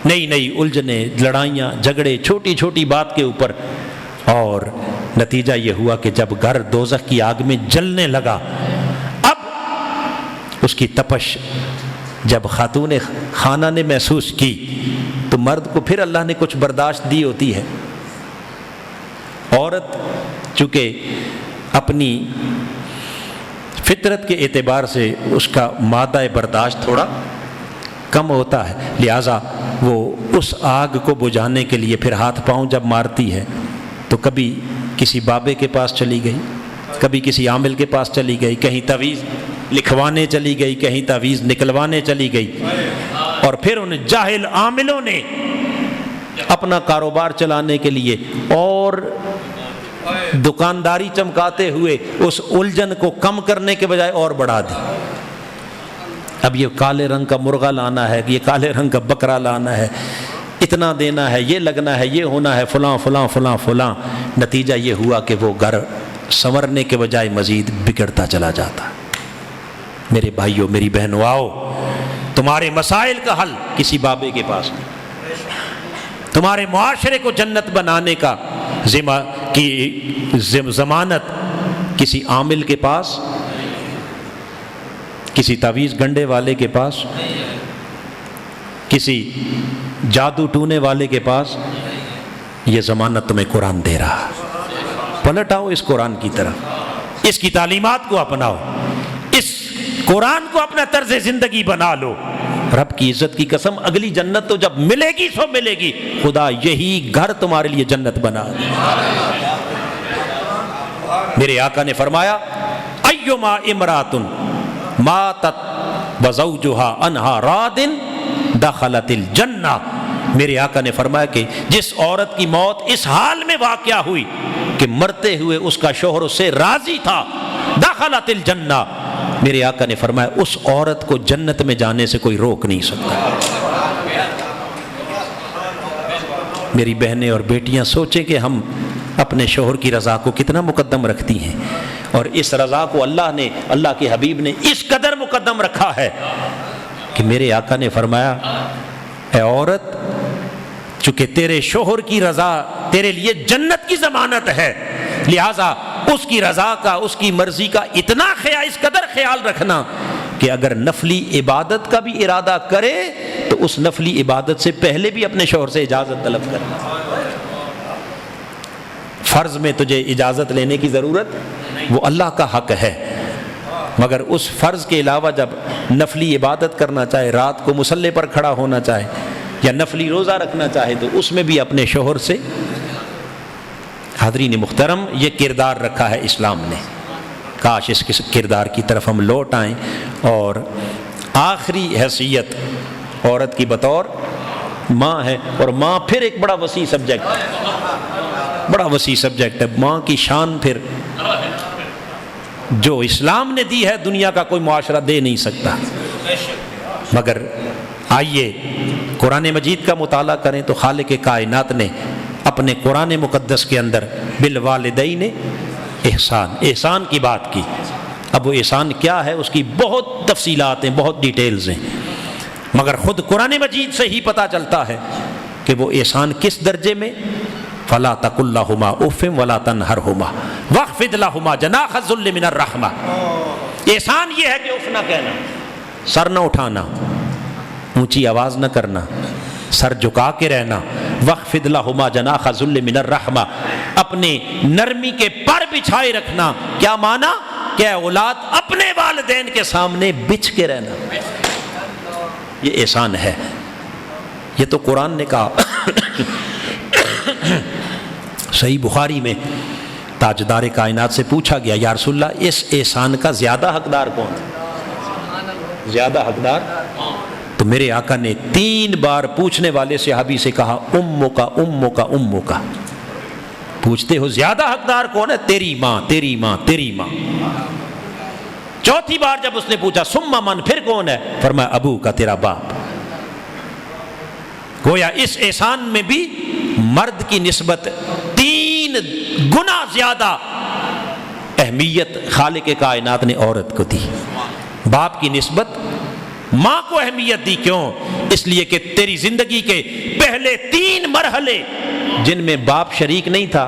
نئی نئی الجھنیں، لڑائیاں، جھگڑے چھوٹی چھوٹی بات کے اوپر، اور نتیجہ یہ ہوا کہ جب گھر دوزخ کی آگ میں جلنے لگا، اب اس کی تپش جب خاتون خانہ نے محسوس کی تو مرد کو پھر اللہ نے کچھ برداشت دی ہوتی ہے۔ عورت چونکہ اپنی فطرت کے اعتبار سے اس کا مادہ برداشت تھوڑا کم ہوتا ہے، لہٰذا وہ اس آگ کو بجھانے کے لیے پھر ہاتھ پاؤں جب مارتی ہے تو کبھی کسی بابے کے پاس چلی گئی، کبھی کسی عامل کے پاس چلی گئی، کہیں تعویذ لکھوانے چلی گئی، کہیں تعویذ نکلوانے چلی گئی، اور پھر ان جاہل عاملوں نے اپنا کاروبار چلانے کے لیے اور دکانداری چمکاتے ہوئے اس الجھن کو کم کرنے کے بجائے اور بڑھا دی۔ اب یہ کالے رنگ کا مرغا لانا ہے، یہ کالے رنگ کا بکرا لانا ہے، اتنا دینا ہے، یہ لگنا ہے، یہ ہونا ہے، فلاں فلاں فلاں فلاں۔ نتیجہ یہ ہوا کہ وہ گھر سنورنے کے بجائے مزید بگڑتا چلا جاتا۔ میرے بھائیوں، میری بہنوں، آؤ تمہارے مسائل کا حل کسی بابے کے پاس نہیں، تمہارے معاشرے کو جنت بنانے کا ضمانت کسی عامل کے پاس، کسی تعویذ گنڈے والے کے پاس، کسی جادو ٹونے والے کے پاس، یہ ضمانت تمہیں قرآن دے رہا ہے۔ پلٹ آؤ اس قرآن کی طرف، اس کی تعلیمات کو اپناؤ، اس قرآن کو اپنا طرز زندگی بنا لو۔ رب کی عزت کی قسم، اگلی جنت تو جب ملے گی سو ملے گی، خدا یہی گھر تمہارے لیے جنت بنا دے۔ میرے آقا نے فرمایا ایما امرات ماتت وزوجہا عنہا راد دخلت الجنہ۔ میرے آقا نے فرمایا کہ جس عورت کی موت اس حال میں واقعہ ہوئی کہ مرتے ہوئے اس کا شوہر اس سے راضی تھا، دخلت الجنہ، میرے آقا نے فرمایا اس عورت کو جنت میں جانے سے کوئی روک نہیں سکتا۔ میری بہنیں اور بیٹیاں سوچیں کہ ہم اپنے شوہر کی رضا کو کتنا مقدم رکھتی ہیں، اور اس رضا کو اللہ کے حبیب نے اس قدر مقدم رکھا ہے کہ میرے آقا نے فرمایا اے عورت، چونکہ تیرے شوہر کی رضا تیرے لیے جنت کی ضمانت ہے، لہٰذا اس کی رضا کا، اس کی مرضی کا اتنا خیال، اس قدر خیال رکھنا کہ اگر نفلی عبادت کا بھی ارادہ کرے تو اس نفلی عبادت سے پہلے بھی اپنے شوہر سے اجازت طلب کرنا۔ فرض میں تجھے اجازت لینے کی ضرورت، وہ اللہ کا حق ہے، مگر اس فرض کے علاوہ جب نفلی عبادت کرنا چاہے، رات کو مصلی پر کھڑا ہونا چاہے یا نفلی روزہ رکھنا چاہے تو اس میں بھی اپنے شوہر سے۔ حاضرین محترم، یہ کردار رکھا ہے اسلام نے، کاش اس کردار کی طرف ہم لوٹ آئیں۔ اور آخری حیثیت عورت کی بطور ماں ہے، اور ماں پھر ایک بڑا وسیع سبجیکٹ ہے، بڑا وسیع سبجیکٹ ہے۔ ماں کی شان پھر جو اسلام نے دی ہے دنیا کا کوئی معاشرہ دے نہیں سکتا۔ مگر آئیے قرآن مجید کا مطالعہ کریں تو خالق کائنات نے اپنے قرآن مقدس کے اندر بالوالدین احسان کی بات کی۔ اب وہ احسان کیا ہے اس کی بہت تفصیلات ہیں، بہت ڈیٹیلز ہیں، مگر خود قرآن مجید سے ہی پتہ چلتا ہے کہ وہ احسان کس درجے میں۔ فلا تقل لہما اف ولا تنہرہما واخفض لہما جناح الذل من الرحمہ۔ احسان یہ ہے کہ اف نہ کہنا، سر نہ اٹھانا، اونچی آواز نہ کرنا، سر جھکا کے رہنا۔ واخفض لہما جناح الذل من الرحمہ، اپنے نرمی کے پر بچھائے رکھنا۔ کیا معنی؟ کہ اولاد اپنے والدین کے سامنے بچھ کے رہنا، یہ احسان ہے۔ یہ تو قرآن نے کہا۔ صحیح بخاری میں تاجدار کائنات سے پوچھا گیا یا رسول اللہ اس احسان کا زیادہ حقدار کون ہے؟ زیادہ حقدار؟ تو میرے آقا نے 3 بار پوچھنے والے صحابی سے کہا امو کا امو کا امو کا. پوچھتے ہو زیادہ حقدار کون ہے؟ تیری ماں تیری ماں تیری ماں. 4تھی بار جب اس نے پوچھا ثم من، پھر کون ہے؟ فرمایا ابو کا، تیرا باپ. گویا اس احسان میں بھی مرد کی نسبت 3 گنا زیادہ اہمیت خالق کائنات نے عورت کو دی. باپ کی نسبت ماں کو اہمیت دی. کیوں؟ اس لیے کہ تیری زندگی کے پہلے 3 مرحلے جن میں باپ شریک نہیں تھا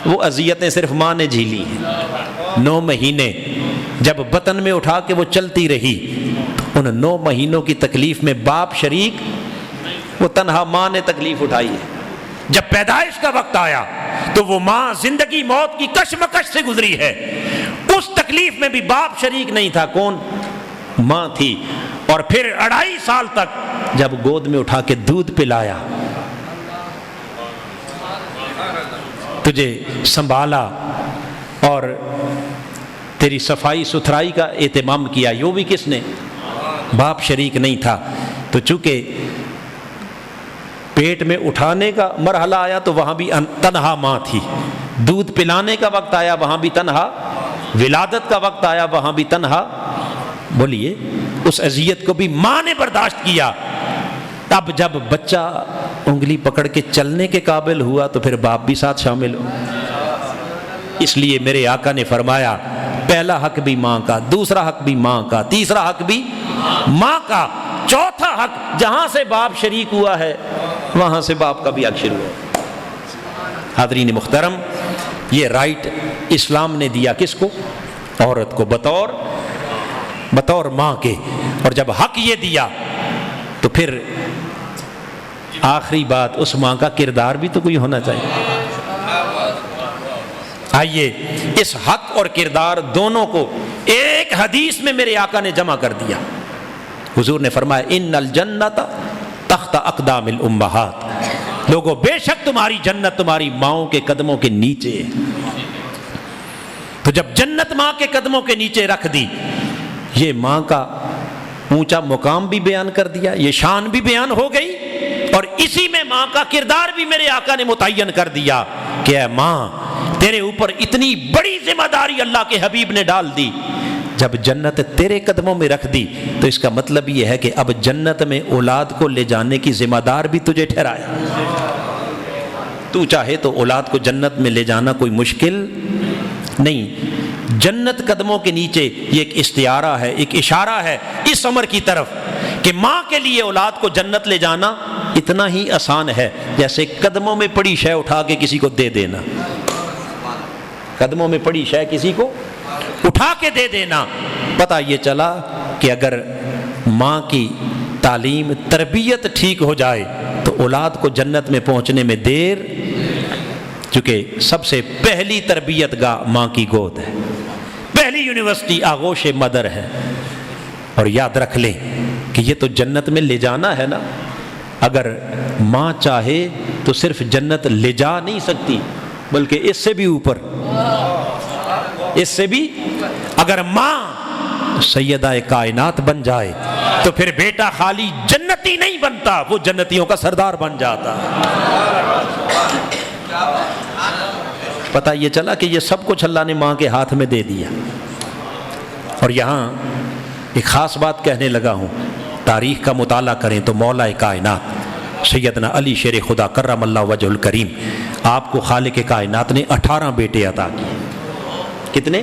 وہ اذیتیں صرف ماں نے جھیلی ہیں. 9 مہینے جب بطن میں اٹھا کے وہ چلتی رہی، ان 9 مہینوں کی تکلیف میں باپ شریک، وہ تنہا ماں نے تکلیف اٹھائی ہے. جب پیدائش کا وقت آیا تو وہ ماں زندگی موت کی کشمکش سے گزری ہے، اس تکلیف میں بھی باپ شریک نہیں تھا. کون؟ ماں تھی. اور پھر 2.5 سال تک جب گود میں اٹھا کے دودھ پلایا، تجھے سنبھالا اور تیری صفائی ستھرائی کا اہتمام کیا، یہ بھی کس نے؟ باپ شریک نہیں تھا. تو چونکہ پیٹ میں اٹھانے کا مرحلہ آیا تو وہاں بھی تنہا ماں تھی، دودھ پلانے کا وقت آیا وہاں بھی تنہا، ولادت کا وقت آیا وہاں بھی تنہا. بولیے اس اذیت کو بھی ماں نے برداشت کیا. اب جب بچہ انگلی پکڑ کے چلنے کے قابل ہوا تو پھر باپ بھی ساتھ شامل ہو. اس لیے میرے آقا نے فرمایا پہلا حق بھی ماں کا، دوسرا حق بھی ماں کا، تیسرا حق بھی ماں کا، چوتھا حق جہاں سے باپ شریک ہوا ہے وہاں سے باپ کا بھی حق شروع ہے. حاضرین محترم، یہ رائٹ اسلام نے دیا کس کو؟ عورت کو، بطور ماں کے. اور جب حق یہ دیا تو پھر آخری بات اس ماں کا کردار بھی تو کوئی ہونا چاہیے. آئیے اس حق اور کردار دونوں کو ایک حدیث میں میرے آقا نے جمع کر دیا. حضور نے فرمایا ان الجنت تحت اقدام الامہات، لوگوں بے شک تمہاری جنت تمہاری ماؤں کے قدموں کے نیچے ہے. تو جب جنت ماں کے قدموں کے نیچے رکھ دی، یہ ماں کا اونچا مقام بھی بیان کر دیا، یہ شان بھی بیان ہو گئی، اور اسی میں ماں کا کردار بھی میرے آقا نے متعین کر دیا کہ اے ماں تیرے اوپر اتنی بڑی ذمہ داری اللہ کے حبیب نے ڈال دی. جب جنت تیرے قدموں میں رکھ دی تو اس کا مطلب یہ ہے کہ اب جنت میں اولاد کو لے جانے کی ذمہ دار بھی تجھے ٹھہرایا. تو چاہے تو اولاد کو جنت میں لے جانا کوئی مشکل نہیں. جنت قدموں کے نیچے یہ ایک استعارہ ہے، ایک اشارہ ہے اس امر کی طرف کہ ماں کے لیے اولاد کو جنت لے جانا اتنا ہی آسان ہے جیسے قدموں میں پڑی شے اٹھا کے کسی کو دے دینا. قدموں میں پڑی شے کسی کو اٹھا کے دے دینا. پتہ یہ چلا کہ اگر ماں کی تعلیم تربیت ٹھیک ہو جائے تو اولاد کو جنت میں پہنچنے میں دیر، چونکہ سب سے پہلی تربیت گاہ ماں کی گود ہے، پہلی یونیورسٹی آغوش مدر ہے. اور یاد رکھ لیں کہ یہ تو جنت میں لے جانا ہے نا. اگر ماں چاہے تو صرف جنت لے جا نہیں سکتی بلکہ اس سے بھی اوپر، اس سے بھی. اگر ماں سیدہ کائنات بن جائے تو پھر بیٹا خالی جنتی نہیں بنتا، وہ جنتیوں کا سردار بن جاتا. پتہ یہ چلا کہ یہ سب کچھ اللہ نے ماں کے ہاتھ میں دے دیا. اور یہاں ایک خاص بات کہنے لگا ہوں، تاریخ کا مطالعہ کریں تو مولا کائنات سیدنا علی شیر خدا کرم اللہ وجہ الکریم، آپ کو خالق کائنات نے 18 بیٹے عطا کیے. کتنے؟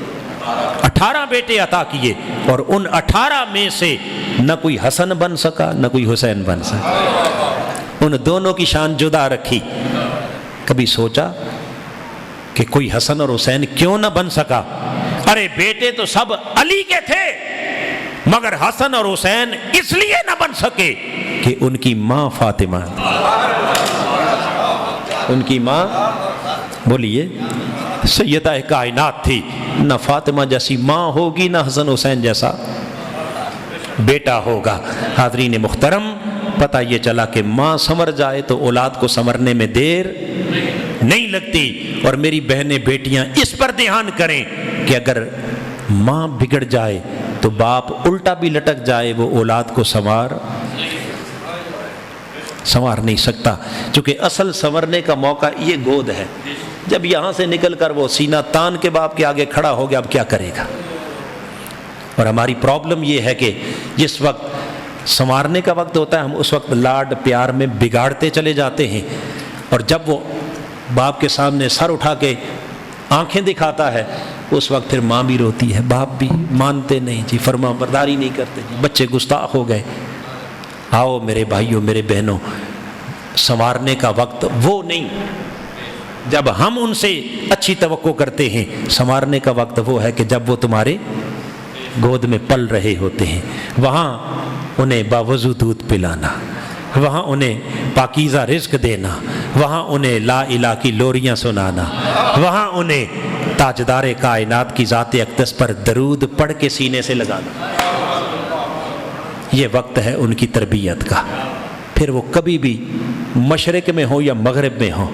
18 بیٹے عطا کیے. اور ان 18 میں سے نہ کوئی حسن بن سکا نہ کوئی حسین بن سکا. ان دونوں کی شان جدا رکھی. کبھی سوچا کہ کوئی حسن اور حسین کیوں نہ بن سکا؟ ارے بیٹے تو سب علی کے تھے، مگر حسن اور حسین اس لیے نہ بن سکے کہ ان کی ماں فاطمہ، ان کی ماں بولیے سیدہ کائنات تھی. نہ فاطمہ جیسی ماں ہوگی نہ حسن حسین جیسا بیٹا ہوگا. حاضرین محترم، پتہ یہ چلا کہ ماں سنور جائے تو اولاد کو سنورنے میں دیر نہیں لگتی. اور میری بہنیں بیٹیاں اس پر دھیان کریں کہ اگر ماں بگڑ جائے تو باپ الٹا بھی لٹک جائے، وہ اولاد کو سنوار نہیں سکتا. چونکہ اصل سنورنے کا موقع یہ گود ہے. جب یہاں سے نکل کر وہ سینہ تان کے باپ کے آگے کھڑا ہو گیا، اب کیا کرے گا؟ اور ہماری پرابلم یہ ہے کہ جس وقت سنوارنے کا وقت ہوتا ہے ہم اس وقت لاڈ پیار میں بگاڑتے چلے جاتے ہیں، اور جب وہ باپ کے سامنے سر اٹھا کے آنکھیں دکھاتا ہے اس وقت پھر ماں بھی روتی ہے، باپ بھی مانتے نہیں جی، فرما برداری نہیں کرتے جی، بچے گستاخ ہو گئے. آؤ میرے بھائیوں میرے بہنوں، سنوارنے کا وقت وہ نہیں جب ہم ان سے اچھی توقع کرتے ہیں. سنوارنے کا وقت وہ ہے کہ جب وہ تمہارے گود میں پل رہے ہوتے ہیں، وہاں انہیں باوضو دودھ پلانا، وہاں انہیں پاکیزہ رزق دینا، وہاں انہیں لا الہ کی لوریاں سنانا، وہاں انہیں تاجدار کائنات کی ذات اقدس پر درود پڑھ کے سینے سے لگانا. یہ وقت ہے ان کی تربیت کا. پھر وہ کبھی بھی مشرق میں ہو یا مغرب میں ہو،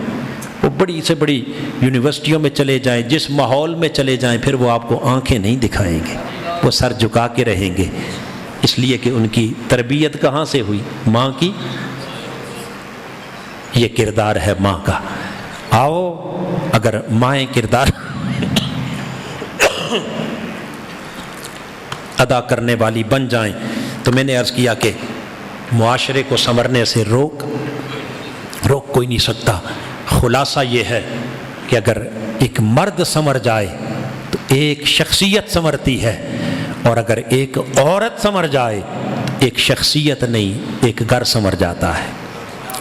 وہ بڑی سے بڑی یونیورسٹیوں میں چلے جائیں، جس ماحول میں چلے جائیں، پھر وہ آپ کو آنکھیں نہیں دکھائیں گے، وہ سر جھکا کے رہیں گے. اس لیے کہ ان کی تربیت کہاں سے ہوئی؟ ماں کی. یہ کردار ہے ماں کا. آؤ اگر مائیں کردار ادا کرنے والی بن جائیں تو میں نے عرض کیا کہ معاشرے کو سنورنے سے روک کوئی نہیں سکتا. خلاصہ یہ ہے کہ اگر ایک مرد سنور جائے تو ایک شخصیت سنورتی ہے، اور اگر ایک عورت سنور جائے ایک شخصیت نہیں ایک گھر سنور جاتا ہے.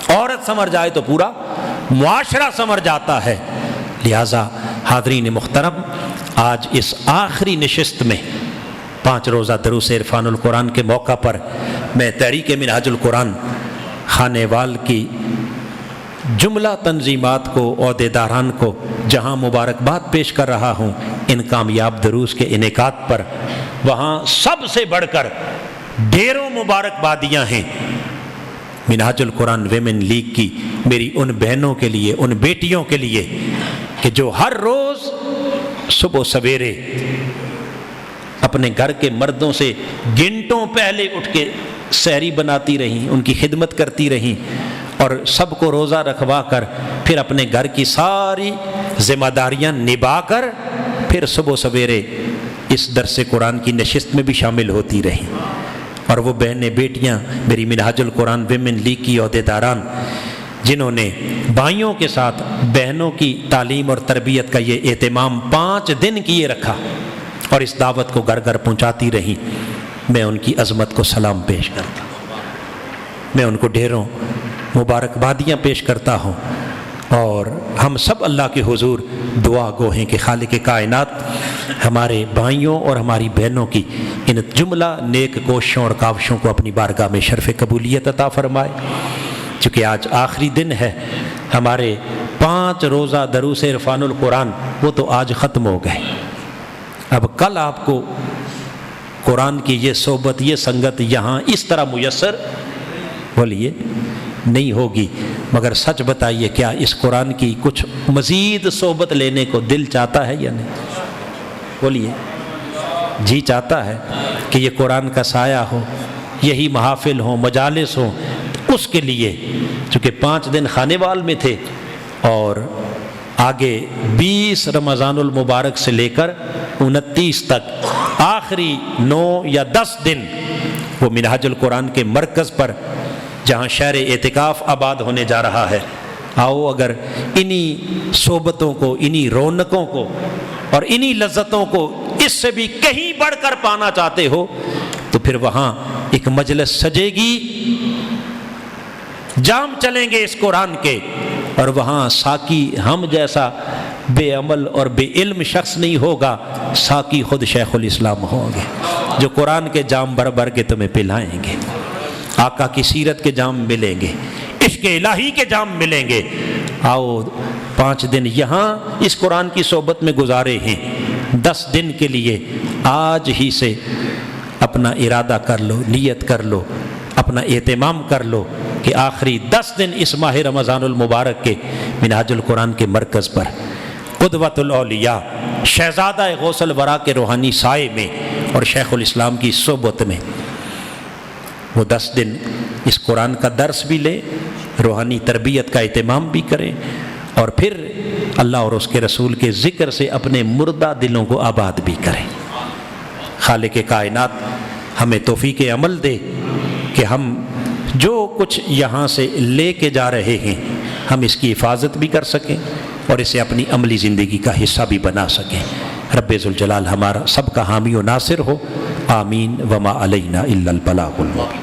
عورت سنور جائے تو پورا معاشرہ سنور جاتا ہے. لہذا حاضرین محترم، آج اس آخری نشست میں 5 روزہ دروس عرفان القرآن کے موقع پر میں تحریک منہاج القرآن خانے وال کی جملہ تنظیمات کو، عہدیداران کو جہاں مبارکباد پیش کر رہا ہوں ان کامیاب دروس کے انعقاد پر. وہاں سب سے بڑھ کر ڈھیروں مبارکبادیاں ہیں منہاج القرآن ویمن لیگ کی، میری ان بہنوں کے لیے، ان بیٹیوں کے لیے کہ جو ہر روز صبح سویرے اپنے گھر کے مردوں سے گھنٹوں پہلے اٹھ کے سحری بناتی رہیں، ان کی خدمت کرتی رہیں، اور سب کو روزہ رکھوا کر پھر اپنے گھر کی ساری ذمہ داریاں نبھا کر پھر صبح سویرے اس درس قرآن کی نشست میں بھی شامل ہوتی رہیں. اور وہ بہنیں بیٹیاں میری منہاج القرآن ویمن لیگ کی عہدیداران جنہوں نے بھائیوں کے ساتھ بہنوں کی تعلیم اور تربیت کا یہ اہتمام 5 دن کیے رکھا اور اس دعوت کو گھر گھر پہنچاتی رہیں، میں ان کی عظمت کو سلام پیش کرتا ہوں. میں ان کو ڈھیروں مبارکبادیاں پیش کرتا ہوں. اور ہم سب اللہ کے حضور دعا گو ہیں کہ خالق کائنات ہمارے بھائیوں اور ہماری بہنوں کی ان جملہ نیک کوششوں اور کاوشوں کو اپنی بارگاہ میں شرف قبولیت عطا فرمائے. چونکہ آج آخری دن ہے ہمارے 5 روزہ دروس عرفان القرآن، وہ تو آج ختم ہو گئے. اب کل آپ کو قرآن کی یہ صحبت، یہ سنگت یہاں اس طرح میسر بولیے نہیں ہوگی. مگر سچ بتائیے کیا اس قرآن کی کچھ مزید صحبت لینے کو دل چاہتا ہے یا نہیں؟ بولیے. جی چاہتا ہے کہ یہ قرآن کا سایہ ہو، یہی محافل ہوں، مجالس ہوں. اس کے لیے چونکہ 5 دن خانے وال میں تھے اور آگے 20 رمضان المبارک سے لے کر 29 تک آخری 9 یا 10 دن وہ منہاج القرآن کے مرکز پر جہاں شہر اعتکاف آباد ہونے جا رہا ہے. آؤ اگر انہی صحبتوں کو، انہی رونقوں کو اور انہی لذتوں کو اس سے بھی کہیں بڑھ کر پانا چاہتے ہو تو پھر وہاں ایک مجلس سجے گی، جام چلیں گے اس قرآن کے، اور وہاں ساقی ہم جیسا بے عمل اور بے علم شخص نہیں ہوگا، ساقی خود شیخ الاسلام ہوں گے جو قرآن کے جام بھر بھر کے تمہیں پلائیں گے. آقا کی سیرت کے جام ملیں گے، عشق الہی کے جام ملیں گے. آؤ 5 دن یہاں اس قرآن کی صحبت میں گزارے ہیں، 10 دن کے لیے آج ہی سے اپنا ارادہ کر لو، نیت کر لو، اپنا اہتمام کر لو کہ آخری 10 دن اس ماہ رمضان المبارک کے منہاج القرآن کے مرکز پر قدوۃ الاولیاء شہزادہ غوث الورا کے روحانی سائے میں اور شیخ الاسلام کی صحبت میں وہ 10 دن اس قرآن کا درس بھی لیں، روحانی تربیت کا اہتمام بھی کریں، اور پھر اللہ اور اس کے رسول کے ذکر سے اپنے مردہ دلوں کو آباد بھی کریں۔ خالق کائنات ہمیں توفیق عمل دے کہ ہم جو کچھ یہاں سے لے کے جا رہے ہیں ہم اس کی حفاظت بھی کر سکیں اور اسے اپنی عملی زندگی کا حصہ بھی بنا سکیں۔ رب ذوالجلال ہمارا سب کا حامی و ناصر ہو، آمین۔ وما علینا الا البلاغ المبین۔